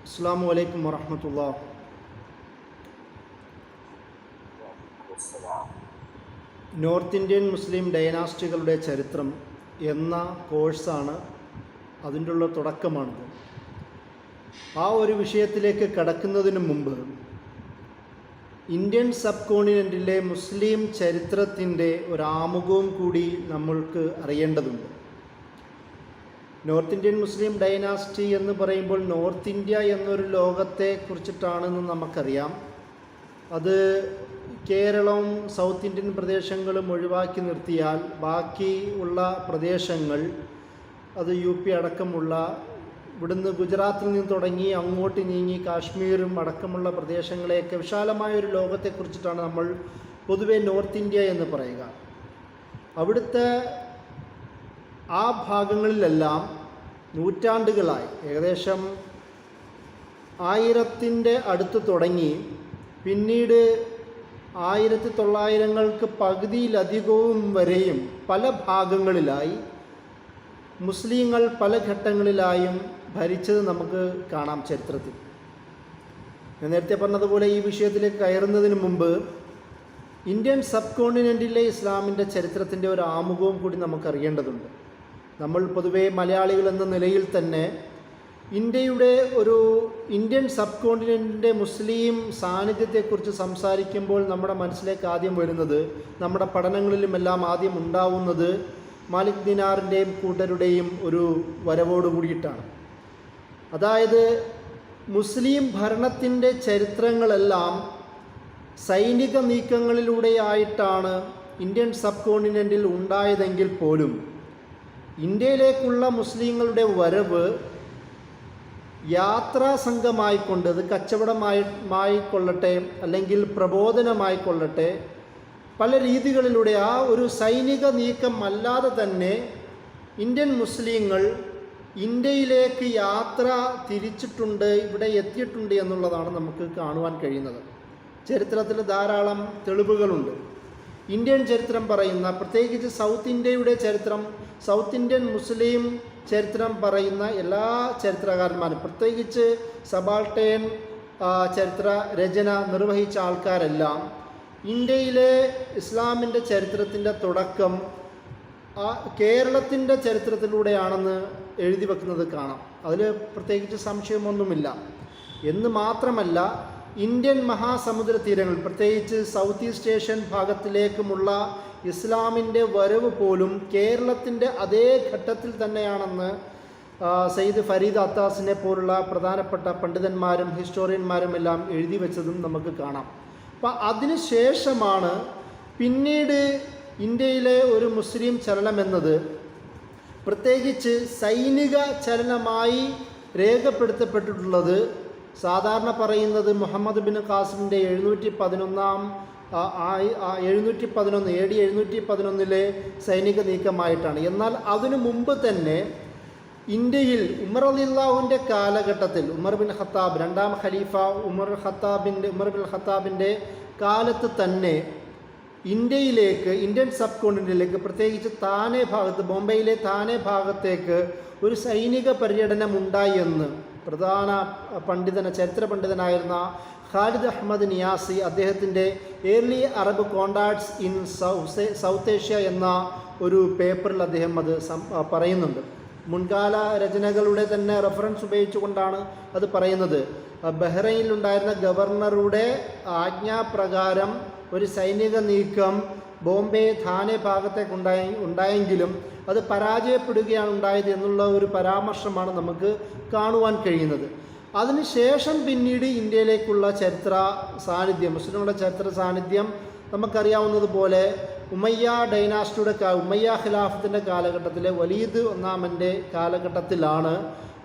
അസ്സലാമു അലൈക്കും വറഹ്മത്തുള്ളാഹി. നോർത്ത് ഇന്ത്യൻ മുസ്ലിം ഡൈനാസ്റ്റികളുടെ ചരിത്രം എന്ന കോഴ്സാണ്, അതിൻ്റെ ഉള്ള തുടക്കമാണിത്. ആ ഒരു വിഷയത്തിലേക്ക് കടക്കുന്നതിന് മുമ്പ് ഇന്ത്യൻ സബ് കോണ്ടിനെൻറ്റിലെ മുസ്ലിം ചരിത്രത്തിൻ്റെ ഒരാമുഖവും കൂടി നമ്മൾക്ക് അറിയേണ്ടതുണ്ട്. നോർത്ത് ഇന്ത്യൻ മുസ്ലിം ഡൈനാസ്റ്റി എന്ന് പറയുമ്പോൾ നോർത്ത് ഇന്ത്യ എന്നൊരു ലോകത്തെ കുറിച്ചിട്ടാണെന്ന് നമുക്കറിയാം. അത് കേരളവും സൗത്ത് ഇന്ത്യൻ പ്രദേശങ്ങളും ഒഴിവാക്കി നിർത്തിയാൽ ബാക്കി ഉള്ള പ്രദേശങ്ങൾ, അത് യു പി അടക്കമുള്ള, ഇവിടുന്ന് ഗുജറാത്തിൽ നിന്ന് തുടങ്ങി അങ്ങോട്ട് നീങ്ങി കാശ്മീരും അടക്കമുള്ള പ്രദേശങ്ങളെയൊക്കെ വിശാലമായൊരു ലോകത്തെക്കുറിച്ചിട്ടാണ് നമ്മൾ പൊതുവെ നോർത്ത് ഇന്ത്യ എന്ന് പറയുക. അവിടുത്തെ ആ ഭാഗങ്ങളിലെല്ലാം നൂറ്റാണ്ടുകളായി, ഏകദേശം 1000-ൻ്റെ അടുത്ത് തുടങ്ങി പിന്നീട് 1900-ങ്ങൾക്ക് പകുതിയിലധികവും വരെയും പല ഭാഗങ്ങളിലായി മുസ്ലിങ്ങൾ പല ഘട്ടങ്ങളിലായും ഭരിച്ചത് നമുക്ക് കാണാം ചരിത്രത്തിൽ. ഞാൻ നേരത്തെ പറഞ്ഞതുപോലെ ഈ വിഷയത്തിലേക്ക് കയറുന്നതിന് മുമ്പ് ഇന്ത്യൻ സബ് കോണ്ടിനെൻറ്റിലെ ഇസ്ലാമിൻ്റെ ചരിത്രത്തിൻ്റെ ഒരു ആമുഖവും കൂടി നമുക്കറിയേണ്ടതുണ്ട്. നമ്മൾ പൊതുവേ മലയാളികൾ എന്ന നിലയിൽ തന്നെ ഇന്ത്യൻ സബ് കോണ്ടിനെൻറ്റിൻ്റെ മുസ്ലിം സാന്നിധ്യത്തെക്കുറിച്ച് സംസാരിക്കുമ്പോൾ നമ്മുടെ മനസ്സിലേക്ക് ആദ്യം വരുന്നത്, നമ്മുടെ പഠനങ്ങളിലുമെല്ലാം ആദ്യം ഉണ്ടാവുന്നത് മാലിക് ദിനാറിൻ്റെയും കൂട്ടരുടെയും ഒരു വരവോട് കൂടിയിട്ടാണ്. അതായത് മുസ്ലിം ഭരണത്തിൻ്റെ ചരിത്രങ്ങളെല്ലാം സൈനിക നീക്കങ്ങളിലൂടെയായിട്ടാണ് ഇന്ത്യൻ സബ് കോണ്ടിനെൻറ്റിൽ ഉണ്ടായതെങ്കിൽ പോലും ഇന്ത്യയിലേക്കുള്ള മുസ്ലിങ്ങളുടെ വരവ് യാത്രാ സംഘമായിക്കൊണ്ട്, അത് കച്ചവടമായിക്കൊള്ളട്ടെ അല്ലെങ്കിൽ പ്രബോധനമായിക്കൊള്ളട്ടെ, പല രീതികളിലൂടെ ആ ഒരു സൈനിക നീക്കം അല്ലാതെ തന്നെ ഇന്ത്യൻ മുസ്ലിങ്ങൾ ഇന്ത്യയിലേക്ക് യാത്ര തിരിച്ചിട്ടുണ്ട്, ഇവിടെ എത്തിയിട്ടുണ്ട് എന്നുള്ളതാണ് നമുക്ക് കാണുവാൻ കഴിയുന്നത്. ചരിത്രത്തിൽ ധാരാളം തെളിവുകളുണ്ട്. ഇന്ത്യൻ ചരിത്രം പറയുന്ന, പ്രത്യേകിച്ച് സൗത്ത് ഇന്ത്യയുടെ ചരിത്രം, സൗത്ത് ഇന്ത്യൻ മുസ്ലിം ചരിത്രം പറയുന്ന എല്ലാ ചരിത്രകാരന്മാരും, പ്രത്യേകിച്ച് സബാൾട്ടേൺ ചരിത്ര രചന നിർവഹിച്ച ആൾക്കാരെല്ലാം ഇന്ത്യയിലെ ഇസ്ലാമിൻ്റെ ചരിത്രത്തിൻ്റെ തുടക്കം കേരളത്തിൻ്റെ ചരിത്രത്തിലൂടെയാണെന്ന് എഴുതി വെക്കുന്നത് കാണാം. അതിൽ പ്രത്യേകിച്ച് സംശയമൊന്നുമില്ല. എന്ന് മാത്രമല്ല, ഇന്ത്യൻ മഹാസമുദ്ര തീരങ്ങൾ, പ്രത്യേകിച്ച് സൗത്ത് ഈസ്റ്റ് ഏഷ്യൻ ഭാഗത്തിലേക്കുമുള്ള ഇസ്ലാമിൻ്റെ വരവ് പോലും കേരളത്തിൻ്റെ അതേ ഘട്ടത്തിൽ തന്നെയാണെന്ന് സയ്യിദ് ഫരീദ് അത്താസിനെ പോലുള്ള പ്രധാനപ്പെട്ട പണ്ഡിതന്മാരും ഹിസ്റ്റോറിയന്മാരും എല്ലാം എഴുതി വെച്ചതും നമുക്ക് കാണാം. അപ്പം അതിനുശേഷമാണ് പിന്നീട് ഇന്ത്യയിലെ ഒരു മുസ്ലിം ചലനമെന്നത് പ്രത്യേകിച്ച് സൈനിക ചലനമായി രേഖപ്പെടുത്തപ്പെട്ടിട്ടുള്ളത്. സാധാരണ പറയുന്നത് മുഹമ്മദ് ബിൻ ഖാസിമിൻ്റെ 711 AD 711 സൈനിക നീക്കമായിട്ടാണ്. എന്നാൽ അതിനു മുമ്പ് തന്നെ ഇന്ത്യയിൽ ഉമർ റളിയല്ലാഹുവിൻ്റെ കാലഘട്ടത്തിൽ, ഉമർ ബിൻ ഖത്താബ്, രണ്ടാം ഖലീഫ ഉമർ ബിൻ ഖത്താബിൻ്റെ കാലത്ത് തന്നെ ഇന്ത്യൻ സബ് കോണ്ടിനെൻറ്റിലേക്ക്, പ്രത്യേകിച്ച് താനെ ഭാഗത്ത്, ബോംബെയിലെ താനെ ഭാഗത്തേക്ക് ഒരു സൈനിക പര്യടനം ഉണ്ടായി എന്ന് പ്രധാന ചരിത്ര പണ്ഡിതനായിരുന്ന ഖാലിദ് അഹമ്മദ് നിയാസി അദ്ദേഹത്തിൻ്റെ early Arab contacts in south Asia എന്ന ഒരു പേപ്പറിൽ അദ്ദേഹം അത് പറയുന്നുണ്ട്. മുൻകാല രചനകളുടെ തന്നെ റെഫറൻസ് ഉപയോഗിച്ചുകൊണ്ടാണ് അത് പറയുന്നത്. ബഹ്റൈനിലുണ്ടായിരുന്ന ഗവർണറുടെ ആജ്ഞാപ്രകാരം ഒരു സൈനിക നീക്കം ബോംബെ ധാനെ ഭാഗത്തേക്ക് ഉണ്ടായെങ്കിലും അത് പരാജയപ്പെടുകയാണ് ഉണ്ടായത് എന്നുള്ള ഒരു പരാമർശമാണ് നമുക്ക് കാണുവാൻ കഴിയുന്നത്. അതിനുശേഷം പിന്നീട് ഇന്ത്യയിലേക്കുള്ള ചരിത്ര സാന്നിധ്യം, മുസ്ലിങ്ങളുടെ ചരിത്ര സാന്നിധ്യം നമുക്കറിയാവുന്നതുപോലെ ഉമയ്യ ഖിലാഫത്തിൻ്റെ കാലഘട്ടത്തിലെ വലീദ് ഒന്നാമൻ്റെ കാലഘട്ടത്തിലാണ്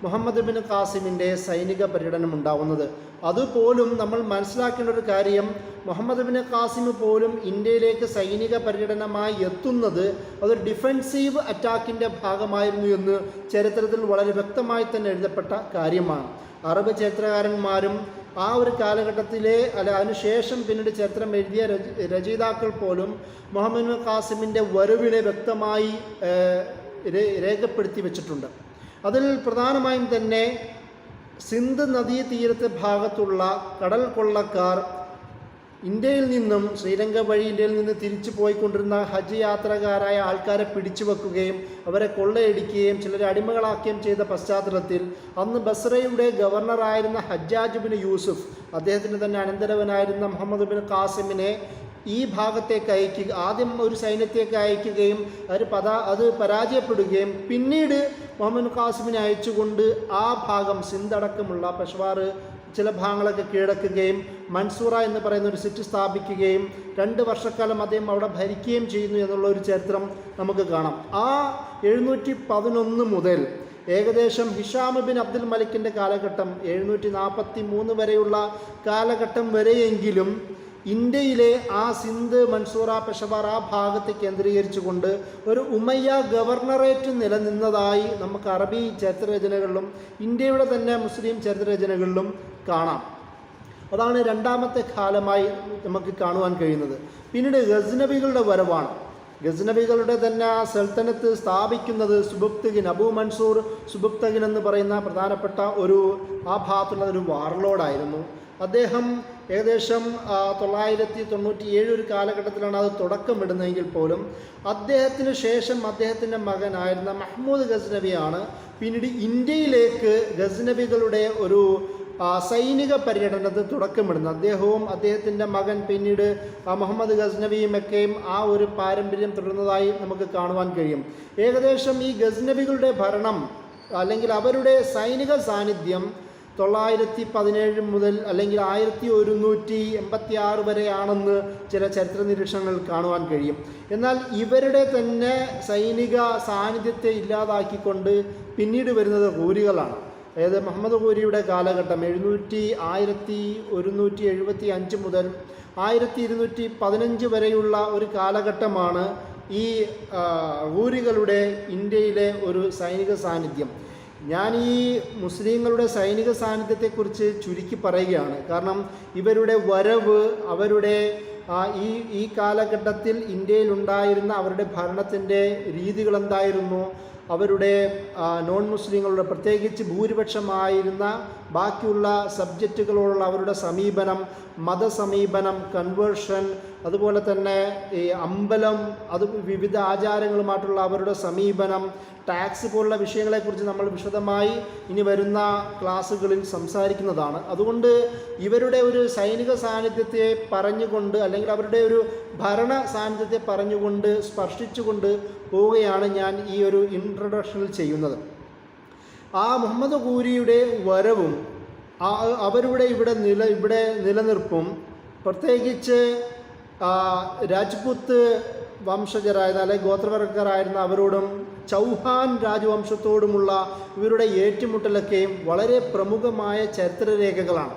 മുഹമ്മദ് ബിൻ ഖാസിമിൻ്റെ സൈനിക പര്യടനം ഉണ്ടാവുന്നത്. അതുപോലും നമ്മൾ മനസ്സിലാക്കേണ്ട ഒരു കാര്യം, മുഹമ്മദ് ബിൻ ഖാസിം പോലും ഇന്ത്യയിലേക്ക് സൈനിക പര്യടനമായി എത്തുന്നത് അതൊരു ഡിഫെൻസീവ് അറ്റാക്കിൻ്റെ ഭാഗമായിരുന്നു എന്ന് ചരിത്രത്തിൽ വളരെ വ്യക്തമായി തന്നെ എഴുതപ്പെട്ട കാര്യമാണ്. അറബ് ചരിത്രകാരന്മാരും ആ ഒരു കാലഘട്ടത്തിലെ അതിനുശേഷം പിന്നീട് ചരിത്രം എഴുതിയ രചയിതാക്കൾ പോലും മുഹമ്മദ് ബിൻ ഖാസിമിൻ്റെ വരവിനെ വ്യക്തമായി രേഖപ്പെടുത്തി വെച്ചിട്ടുണ്ട്. അതിൽ പ്രധാനമായും തന്നെ സിന്ധ് നദീതീരത്തെ ഭാഗത്തുള്ള കടൽ കൊള്ളക്കാർ ഇന്ത്യയിൽ നിന്നും ശ്രീലങ്ക വഴി ഇന്ത്യയിൽ നിന്ന് തിരിച്ചു പോയിക്കൊണ്ടിരുന്ന ഹജ്ജ് യാത്രക്കാരായ ആൾക്കാരെ പിടിച്ചു വെക്കുകയും അവരെ കൊള്ളയടിക്കുകയും ചിലരെ അടിമകളാക്കുകയും ചെയ്ത പശ്ചാത്തലത്തിൽ അന്ന് ബസ്രയുടെ ഗവർണറായിരുന്ന ഹജ്ജാജ് ബിൻ യൂസുഫ്, അദ്ദേഹത്തിൻ്റെ തന്നെ അനന്തരവനായിരുന്ന മുഹമ്മദ് ബിൻ ഖാസിമിനെ ഈ ഭാഗത്തേക്ക് അയക്കുക, ആദ്യം ഒരു സൈന്യത്തേക്ക് അയക്കുകയും അത് പരാജയപ്പെടുകയും പിന്നീട് മുഹമ്മദ് ഖാസിമിനെ അയച്ചുകൊണ്ട് ആ ഭാഗം സിന്ധടക്കമുള്ള പെഷ്വാർ ചില ഭാഗങ്ങളൊക്കെ കീഴടക്കുകയും മൻസൂറ എന്ന് പറയുന്ന ഒരു സിറ്റി സ്ഥാപിക്കുകയും 2 വർഷക്കാലം അദ്ദേഹം അവിടെ ഭരിക്കുകയും ചെയ്യുന്നു എന്നുള്ള ഒരു ചരിത്രം നമുക്ക് കാണാം. ആ 711 മുതൽ ഏകദേശം ഹിഷാം ബിൻ അബ്ദുൽ മലിക്കിൻ്റെ കാലഘട്ടം 743 വരെയുള്ള കാലഘട്ടം വരെയെങ്കിലും ഇന്ത്യയിലെ ആ സിന്ധ്, മൻസൂറ, പെഷവാർ ആ ഭാഗത്ത് കേന്ദ്രീകരിച്ചുകൊണ്ട് ഒരു ഉമയ്യ ഗവർണറേറ്റ് നിലനിന്നതായി നമുക്ക് അറബി ചരിത്രരചനകളിലും ഇന്ത്യയുടെ തന്നെ മുസ്ലിം ചരിത്രരചനകളിലും കാണാം. അതാണ് രണ്ടാമത്തെ കാലമായി നമുക്ക് കാണുവാൻ കഴിയുന്നത്. പിന്നീട് ഗസ്നവികളുടെ വരവാണ്. ഗസ്നവികളുടെ തന്നെ സൽത്തനത്ത് സ്ഥാപിക്കുന്നത് സുബുക്തഗിൻ, അബൂ മൻസൂർ സുബുക്തഗിൻ എന്ന് പറയുന്ന പ്രധാനപ്പെട്ട ആ ഭാഗത്തുള്ള ഒരു വാർലോഡായിരുന്നു. അദ്ദേഹം ഏകദേശം 997 ഒരു കാലഘട്ടത്തിലാണ് അത് തുടക്കമിടുന്നതെങ്കിൽ പോലും അദ്ദേഹത്തിന് ശേഷം അദ്ദേഹത്തിൻ്റെ മകനായിരുന്ന മഹ്മൂദ് ഗസ്നവിയാണ് പിന്നീട് ഇന്ത്യയിലേക്ക് ഗസ്നവികളുടെ ഒരു സൈനിക പര്യടനത്തിന് തുടക്കമിടുന്നത്. അദ്ദേഹവും അദ്ദേഹത്തിൻ്റെ മകൻ പിന്നീട് മുഹമ്മദ് ഗസ്നവിയുമൊക്കെയും ആ ഒരു പാരമ്പര്യം തുടർന്നതായി നമുക്ക് കാണുവാൻ കഴിയും. ഏകദേശം ഈ ഗസ്നവികളുടെ ഭരണം അല്ലെങ്കിൽ അവരുടെ സൈനിക സാന്നിധ്യം 917 മുതൽ അല്ലെങ്കിൽ 1186 വരെയാണെന്ന് ചില ചരിത്ര നിരീക്ഷണങ്ങൾ കാണുവാൻ കഴിയും. എന്നാൽ ഇവരുടെ തന്നെ സൈനിക സാന്നിധ്യത്തെ ഇല്ലാതാക്കിക്കൊണ്ട് പിന്നീട് വരുന്നത് ഗൂരികളാണ്. അതായത് മുഹമ്മദ് ഗൂരിയുടെ കാലഘട്ടം 1175 മുതൽ 1215 വരെയുള്ള ഒരു കാലഘട്ടമാണ് ഈ ഗൂരികളുടെ ഇന്ത്യയിലെ ഒരു സൈനിക സാന്നിധ്യം. ഞാൻ ഈ മുസ്ലിങ്ങളുടെ സൈനിക സാന്നിധ്യത്തെക്കുറിച്ച് ചുരുക്കി പറയുകയാണ്. കാരണം ഇവരുടെ വരവ്, അവരുടെ ഈ കാലഘട്ടത്തിൽ ഇന്ത്യയിലുണ്ടായിരുന്ന അവരുടെ ഭരണത്തിൻ്റെ രീതികൾ എന്തായിരുന്നു, അവരുടെ നോൺ മുസ്ലിങ്ങളുടെ പ്രത്യേകിച്ച് ഭൂരിപക്ഷമായിരുന്ന ബാക്കിയുള്ള സബ്ജക്റ്റുകളോടുള്ള അവരുടെ സമീപനം, മതസമീപനം, കൺവേർഷൻ, അതുപോലെ തന്നെ ഈ അമ്പലം, അത് വിവിധ ആചാരങ്ങളുമായിട്ടുള്ള അവരുടെ സമീപനം, ടാക്സ് പോലുള്ള വിഷയങ്ങളെക്കുറിച്ച് നമ്മൾ വിശദമായി ഇനി വരുന്ന ക്ലാസ്സുകളിൽ സംസാരിക്കുന്നതാണ്. അതുകൊണ്ട് ഇവരുടെ ഒരു സൈനിക സാന്നിധ്യത്തെ പറഞ്ഞുകൊണ്ട് അല്ലെങ്കിൽ അവരുടെ ഒരു ഭരണ സാന്നിധ്യത്തെ പറഞ്ഞുകൊണ്ട് സ്പർശിച്ചുകൊണ്ട് പോവുകയാണ് ഞാൻ ഈ ഒരു ഇൻട്രൊഡക്ഷനിൽ ചെയ്യുന്നത്. ആ മുഹമ്മദ് ഗൂരിയുടെ വരവും അവരുടെ ഇവിടെ നിലനിൽപ്പും പ്രത്യേകിച്ച് രാജ്പുത്ത് വംശജരായിരുന്ന അല്ലെങ്കിൽ ഗോത്രവർഗക്കാരായിരുന്ന അവരോടും ചൗഹാൻ രാജവംശത്തോടുമുള്ള ഇവരുടെ ഏറ്റുമുട്ടലൊക്കെയും വളരെ പ്രമുഖമായ ചരിത്രരേഖകളാണ്.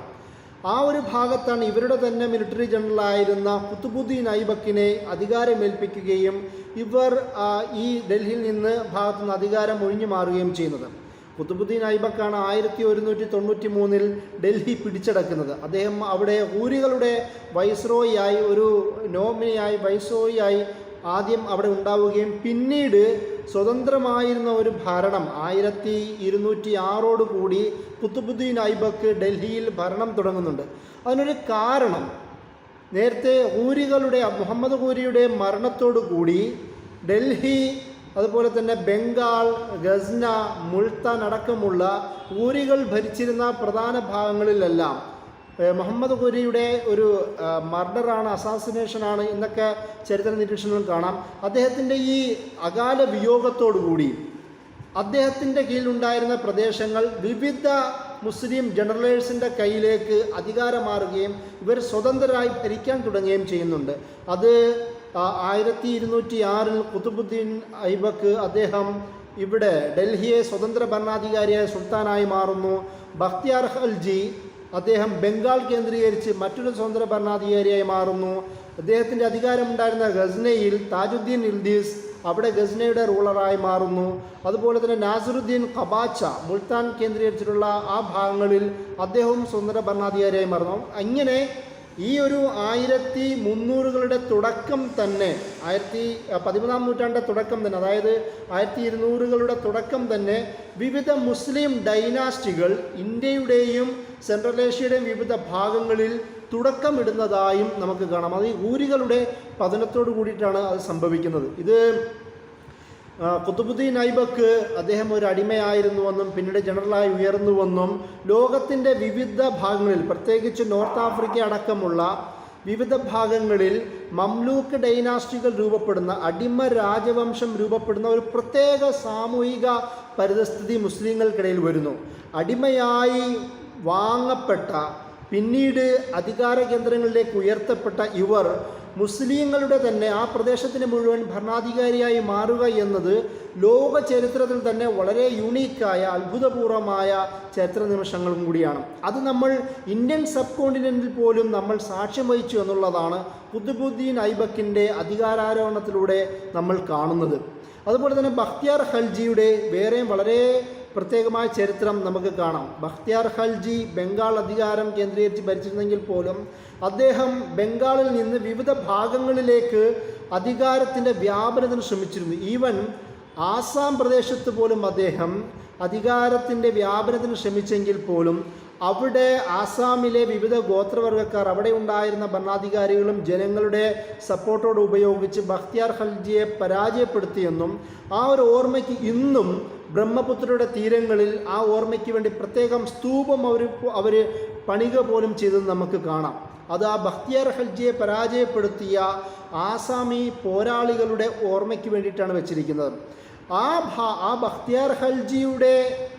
ആ ഒരു ഭാഗത്താണ് ഇവരുടെ തന്നെ മിലിറ്ററി ജനറലായിരുന്ന ഖുത്ബുദ്ദീൻ ഐബക്കിനെ അധികാരമേൽപ്പിക്കുകയും ഇവർ ഈ ഡൽഹിയിൽ നിന്ന് ഭാഗത്തുനിന്ന് അധികാരം ഒഴിഞ്ഞു മാറുകയും ചെയ്യുന്നത്. ഖുത്ബുദ്ദീൻ ഐബക്കാണ് 1193 ഡൽഹി പിടിച്ചടക്കുന്നത്. അദ്ദേഹം അവിടെ ഊരികളുടെ വൈസ്രോയിയായി, ഒരു നോമിനിയായി, വൈസ്രോയിയായി ആദ്യം അവിടെ ഉണ്ടാവുകയും പിന്നീട് സ്വതന്ത്രമായിരുന്ന ഒരു ഭരണം 1206 കൂടി ഖുത്ബുദ്ദീൻ ഐബക്ക് ഡൽഹിയിൽ ഭരണം തുടങ്ങുന്നുണ്ട്. അതിനൊരു കാരണം, നേരത്തെ മുഹമ്മദ് ഗൂരിയുടെ മരണത്തോടു കൂടി ഡൽഹി, അതുപോലെ തന്നെ ബംഗാൾ, ഗസ്ന, മുൾത്താൻ അടക്കമുള്ള ഗൂരികൾ ഭരിച്ചിരുന്ന പ്രധാന ഭാഗങ്ങളിലെല്ലാം മുഹമ്മദ് ഗൂരിയുടെ ഒരു മർഡറാണ്, അസാസിനേഷനാണ് എന്നൊക്കെ ചരിത്ര നിരീക്ഷണങ്ങൾ കാണാം. അദ്ദേഹത്തിൻ്റെ ഈ അകാല വിയോഗത്തോടുകൂടി അദ്ദേഹത്തിൻ്റെ കീഴിലുണ്ടായിരുന്ന പ്രദേശങ്ങൾ വിവിധ മുസ്ലിം ജനറലേഴ്സിൻ്റെ കയ്യിലേക്ക് അധികാരം മാറുകയും ഇവർ സ്വതന്ത്രരായി ഭരിക്കാൻ തുടങ്ങുകയും ചെയ്യുന്നുണ്ട്. അത് 1206 ഖുത്ബുദ്ദീൻ ഐബക്ക് അദ്ദേഹം ഇവിടെ ഡൽഹിയെ സ്വതന്ത്ര ഭരണാധികാരിയായ സുൽത്താനായി മാറുന്നു. ബഖ്തിയാർ ഖൽജി അദ്ദേഹം ബംഗാൾ കേന്ദ്രീകരിച്ച് മറ്റൊരു സ്വതന്ത്ര ഭരണാധികാരിയായി മാറുന്നു. അദ്ദേഹത്തിൻ്റെ അധികാരമുണ്ടായിരുന്ന ഗസ്നയിൽ താജുദ്ദീൻ ഇൽദീസ് അവിടെ ഗസ്നയുടെ റൂളറായി മാറുന്നു. അതുപോലെ തന്നെ നാസിറുദ്ദീൻ ഖബാച്ച മുൾത്താൻ കേന്ദ്രീകരിച്ചിട്ടുള്ള ആ ഭാഗങ്ങളിൽ അദ്ദേഹവും സ്വതന്ത്ര ഭരണാധികാരിയായി മാറുന്നു. അങ്ങനെ ഈ ഒരു 1300കളുടെ തുടക്കം തന്നെ 13ാം നൂറ്റാണ്ടിൻ്റെ തുടക്കം തന്നെ, അതായത് 1200കളുടെ തുടക്കം തന്നെ വിവിധ മുസ്ലിം ഡൈനാസ്റ്റികൾ ഇന്ത്യയുടെയും സെൻട്രൽ ഏഷ്യയുടെയും വിവിധ ഭാഗങ്ങളിൽ തുടക്കമിടുന്നതായും നമുക്ക് കാണാം. അത് ഈ ഊരികളുടെ പതനത്തോട് കൂടിയിട്ടാണ് അത് സംഭവിക്കുന്നത്. ഇത് ഖുതുബുദ്ദീൻ ഐബക്ക് അദ്ദേഹം ഒരു അടിമയായിരുന്നുവെന്നും പിന്നീട് ജനറലായി ഉയർന്നുവെന്നും ലോകത്തിൻ്റെ വിവിധ ഭാഗങ്ങളിൽ, പ്രത്യേകിച്ച് നോർത്ത് ആഫ്രിക്ക അടക്കമുള്ള വിവിധ ഭാഗങ്ങളിൽ മംലൂക്ക് ഡൈനാസ്റ്റികൾ രൂപപ്പെടുന്ന, അടിമ രാജവംശം രൂപപ്പെടുന്ന ഒരു പ്രത്യേക സാമൂഹിക പരിതസ്ഥിതി മുസ്ലിങ്ങൾക്കിടയിൽ വരുന്നു. അടിമയായി വാങ്ങപ്പെട്ട, പിന്നീട് അധികാര കേന്ദ്രങ്ങളിലേക്ക് ഉയർത്തപ്പെട്ട ഇവർ മുസ്ലിങ്ങളുടെ തന്നെ ആ പ്രദേശത്തിന് മുഴുവൻ ഭരണാധികാരിയായി മാറുക എന്നത് ലോക ചരിത്രത്തിൽ തന്നെ വളരെ യൂണീക്കായ, അത്ഭുതപൂർവമായ ചരിത്ര നിമിഷങ്ങളും കൂടിയാണ്. അത് നമ്മൾ ഇന്ത്യൻ സബ് കോണ്ടിനെൻറ്റിൽ പോലും നമ്മൾ സാക്ഷ്യം വഹിച്ചു എന്നുള്ളതാണ് ഖുതുബുദ്ദീൻ ഐബക്കിൻ്റെ അധികാരാരോഹണത്തിലൂടെ നമ്മൾ കാണുന്നത്. അതുപോലെ തന്നെ ബഖ്തിയാർ ഖൽജിയുടെ വേറെയും വളരെ പ്രത്യേകമായ ചരിത്രം നമുക്ക് കാണാം. ബഖ്തിയാർ ഖൽജി ബംഗാൾ അധികാരം കേന്ദ്രീകരിച്ച് ഭരിച്ചിരുന്നെങ്കിൽ പോലും അദ്ദേഹം ബംഗാളിൽ നിന്ന് വിവിധ ഭാഗങ്ങളിലേക്ക് അധികാരത്തിൻ്റെ വ്യാപനത്തിന് ശ്രമിച്ചിരുന്നു. ഈവൻ ആസാം പ്രദേശത്ത് പോലും അദ്ദേഹം അധികാരത്തിൻ്റെ വ്യാപനത്തിന് ശ്രമിച്ചെങ്കിൽ പോലും അവിടെ ആസാമിലെ വിവിധ ഗോത്രവർഗ്ഗക്കാർ, അവിടെ ഉണ്ടായിരുന്ന ഭരണാധികാരികളും ജനങ്ങളുടെ സപ്പോർട്ടോട് ഉപയോഗിച്ച് ബഖ്തിയാർ ഖൽജിയെ പരാജയപ്പെടുത്തിയെന്നും ആ ഒരു ഓർമ്മയ്ക്ക് ഇന്നും ബ്രഹ്മപുത്രയുടെ തീരങ്ങളിൽ ആ ഓർമ്മയ്ക്ക് വേണ്ടി പ്രത്യേകം സ്തൂപം അവർ പണിക പോലും ചെയ്തെന്ന് നമുക്ക് കാണാം. അത് ആ ബഖ്തിയാർ ഖൽജിയെ പരാജയപ്പെടുത്തിയ ആസാമി പോരാളികളുടെ ഓർമ്മയ്ക്ക് വേണ്ടിയിട്ടാണ് വെച്ചിരിക്കുന്നത്. ആ ബഖ്തിയാർ ഖൽജിയുടെ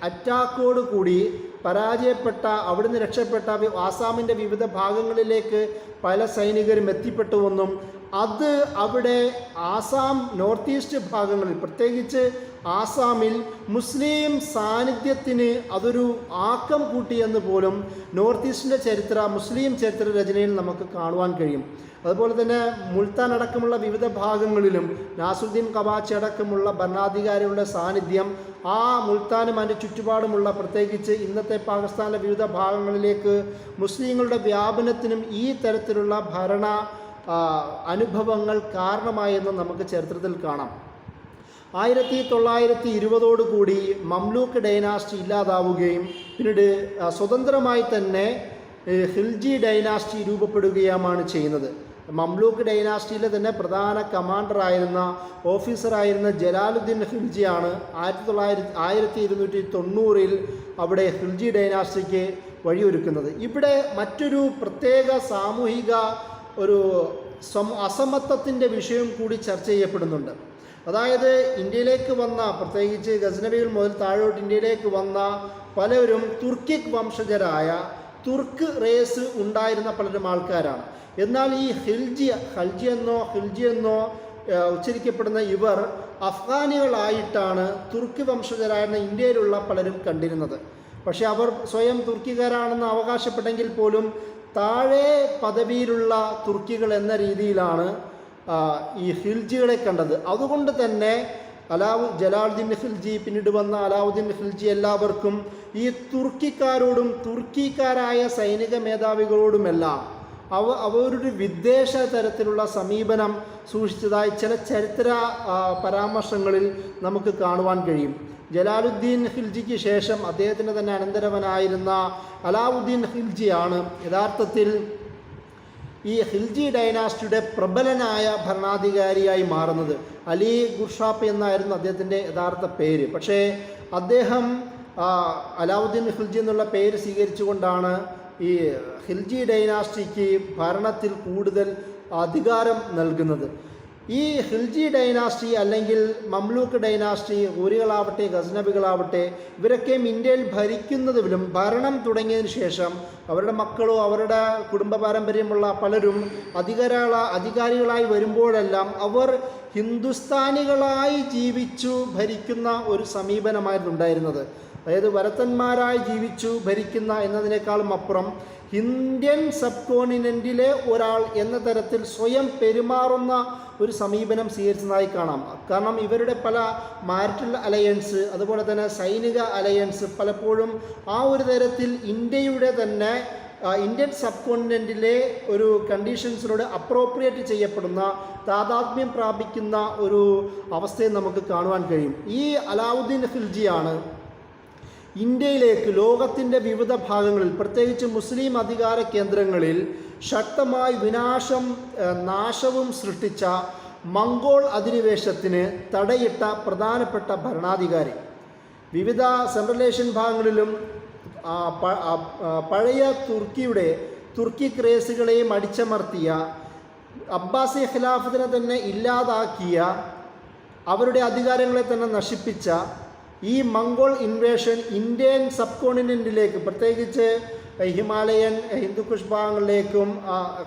അറ്റാക്കോട് കൂടി പരാജയപ്പെട്ട, അവിടുന്ന് രക്ഷപ്പെട്ട ആസാമിൻ്റെ വിവിധ ഭാഗങ്ങളിലേക്ക് പല സൈനികരും എത്തിപ്പെട്ടുവെന്നും അത് അവിടെ ആസാം നോർത്ത് ഈസ്റ്റ് ഭാഗങ്ങളിൽ, പ്രത്യേകിച്ച് ആസാമിൽ മുസ്ലിം സാന്നിധ്യത്തിന് അതൊരു ആക്കം കൂട്ടിയെന്ന് പോലും നോർത്ത് ഈസ്റ്റിൻ്റെ മുസ്ലിം ചരിത്ര രചനയിൽ നമുക്ക് കാണുവാൻ കഴിയും. അതുപോലെ തന്നെ മുൾത്താൻ അടക്കമുള്ള വിവിധ ഭാഗങ്ങളിലും നാസുദ്ദീൻ കവാച്ചി അടക്കമുള്ള ഭരണാധികാരികളുടെ സാന്നിധ്യം ആ മുൾത്താനും അതിൻ്റെ ചുറ്റുപാടുമുള്ള, പ്രത്യേകിച്ച് ഇന്നത്തെ പാകിസ്ഥാനിലെ വിവിധ ഭാഗങ്ങളിലേക്ക് മുസ്ലിങ്ങളുടെ വ്യാപനത്തിനും ഈ തരത്തിലുള്ള ഭരണ അനുഭവങ്ങൾ കാരണമായെന്ന് നമുക്ക് ചരിത്രത്തിൽ കാണാം. 1920 മംലൂക്ക് ഡൈനാസ്റ്റി ഇല്ലാതാവുകയും പിന്നീട് സ്വതന്ത്രമായി തന്നെ ഖിൽജി ഡൈനാസ്റ്റി രൂപപ്പെടുകയുമാണ് ചെയ്യുന്നത്. മംലൂക്ക് ഡൈനാസ്റ്റിയിലെ തന്നെ പ്രധാന കമാൻഡറായിരുന്ന, ഓഫീസറായിരുന്ന ജലാലുദ്ദീൻ ഖിൽജിയാണ് 1290 അവിടെ ഖിൽജി ഡൈനാസ്റ്റിക്ക് വഴിയൊരുക്കുന്നത്. ഇവിടെ മറ്റൊരു പ്രത്യേക സാമൂഹിക ഒരു അസമത്വത്തിൻ്റെ വിഷയം കൂടി ചർച്ച ചെയ്യപ്പെടുന്നുണ്ട്. അതായത് ഇന്ത്യയിലേക്ക് വന്ന, പ്രത്യേകിച്ച് ഗസ്നവികൾ മുതൽ താഴോട്ട് ഇന്ത്യയിലേക്ക് വന്ന പലരും തുർക്കിക് വംശജരായ, തുർക്ക് റേസ് ഉണ്ടായിരുന്ന പലരും ആൾക്കാരാണ്. എന്നാൽ ഈ ഖൽജി എന്നോ ഉച്ചരിക്കപ്പെടുന്ന ഇവർ അഫ്ഗാനികളായിട്ടാണ് തുർക്കി വംശജരായിരുന്ന ഇന്ത്യയിലുള്ള പലരും കണ്ടിരുന്നത്. പക്ഷേ അവർ സ്വയം തുർക്കിക്കാരാണെന്ന് അവകാശപ്പെട്ടെങ്കിൽ പോലും താഴെ പദവിയിലുള്ള തുർക്കികൾ എന്ന രീതിയിലാണ് ഈ ഖിൽജികളെ കണ്ടത്. അതുകൊണ്ട് തന്നെ ജലാലുദ്ദീൻ ഖിൽജി, പിന്നീട് വന്ന അലാവുദ്ദീൻ ഖിൽജി എല്ലാവർക്കും ഈ തുർക്കിക്കാരോടും തുർക്കിക്കാരായ സൈനിക മേധാവികളോടുമെല്ലാം അവരൊരു വിദ്വേഷ തരത്തിലുള്ള സമീപനം സൂക്ഷിച്ചതായി ചില ചരിത്ര പരാമർശങ്ങളിൽ നമുക്ക് കാണുവാൻ കഴിയും. ജലാലുദ്ദീൻ ഖിൽജിക്ക് ശേഷം അദ്ദേഹത്തിൻ്റെ തന്നെ അനന്തരവനായിരുന്ന അലാവുദ്ദീൻ ഖിൽജിയാണ് യഥാർത്ഥത്തിൽ ഈ ഖിൽജി ഡൈനാസ്റ്റിയുടെ പ്രബലനായ ഭരണാധികാരിയായി മാറുന്നത്. അലി ഗുർഷാപ്പ് എന്നായിരുന്നു അദ്ദേഹത്തിൻ്റെ യഥാർത്ഥ പേര്. പക്ഷേ അദ്ദേഹം അലാവുദ്ദീൻ ഖിൽജി എന്നുള്ള പേര് സ്വീകരിച്ചുകൊണ്ടാണ് ഈ ഖിൽജി ഡൈനാസ്റ്റിക്ക് ഭരണത്തിൽ കൂടുതൽ അധികാരം നൽകുന്നത്. ഈ ഖിൽജി ഡൈനാസ്റ്റി അല്ലെങ്കിൽ മംലൂക്ക് ഡൈനാസ്റ്റി, ഊരികളാവട്ടെ ഗസ്നവികളാവട്ടെ, ഇവരൊക്കെയും ഇന്ത്യയിൽ ഭരിക്കുന്നതിലും ഭരണം തുടങ്ങിയതിന് ശേഷം അവരുടെ മക്കളോ അവരുടെ കുടുംബ പാരമ്പര്യമുള്ള പലരും അധികാരികളായി വരുമ്പോഴെല്ലാം അവർ ഹിന്ദുസ്ഥാനികളായി ജീവിച്ചു ഭരിക്കുന്ന ഒരു സമീപനമായിരുന്നു ഉണ്ടായിരുന്നത്. അതായത് വരത്തന്മാരായി ജീവിച്ചു ഭരിക്കുന്ന എന്നതിനേക്കാളും അപ്പുറം ഇന്ത്യൻ സബ് കോണ്ടിനെൻറ്റിലെ ഒരാൾ എന്ന തരത്തിൽ സ്വയം പെരുമാറുന്ന ഒരു സമീപനം സ്വീകരിച്ചതായി കാണാം. കാരണം ഇവരുടെ പല മാരിറ്റൽ അലയൻസ്, അതുപോലെ തന്നെ സൈനിക അലയൻസ് പലപ്പോഴും ആ ഒരു തരത്തിൽ ഇന്ത്യയുടെ തന്നെ ഇന്ത്യൻ സബ് കോണ്ടിനെൻറ്റിലെ ഒരു കണ്ടീഷൻസിനോട് അപ്രോപ്രിയേറ്റ് ചെയ്യപ്പെടുന്ന, താതാത്മ്യം പ്രാപിക്കുന്ന ഒരു അവസ്ഥയെ നമുക്ക് കാണുവാൻ കഴിയും. ഈ അലാവുദ്ദീൻ ഖിൽജിയാണ് ഇന്ത്യയിലേക്ക് ലോകത്തിൻ്റെ വിവിധ ഭാഗങ്ങളിൽ, പ്രത്യേകിച്ച് മുസ്ലിം അധികാര കേന്ദ്രങ്ങളിൽ ശക്തമായി നാശവും സൃഷ്ടിച്ച മംഗോൾ അധിനിവേശത്തിന് തടയിട്ട പ്രധാനപ്പെട്ട ഭരണാധികാരി. വിവിധ സെൻട്രൽ ഏഷ്യൻ ഭാഗങ്ങളിലും പഴയ തുർക്കി ക്രേസുകളെയും അടിച്ചമർത്തിയ, അബ്ബാസി ഖിലാഫത്തിനെ തന്നെ ഇല്ലാതാക്കിയ, അവരുടെ അധികാരങ്ങളെ തന്നെ നശിപ്പിച്ച ഈ മംഗോൾ ഇൻവേഷൻ ഇന്ത്യൻ സബ് കോണ്ടിനെൻറ്റിലേക്ക്, പ്രത്യേകിച്ച് ഹിമാലയൻ ഹിന്ദുക്കുഷ് ഭാഗങ്ങളിലേക്കും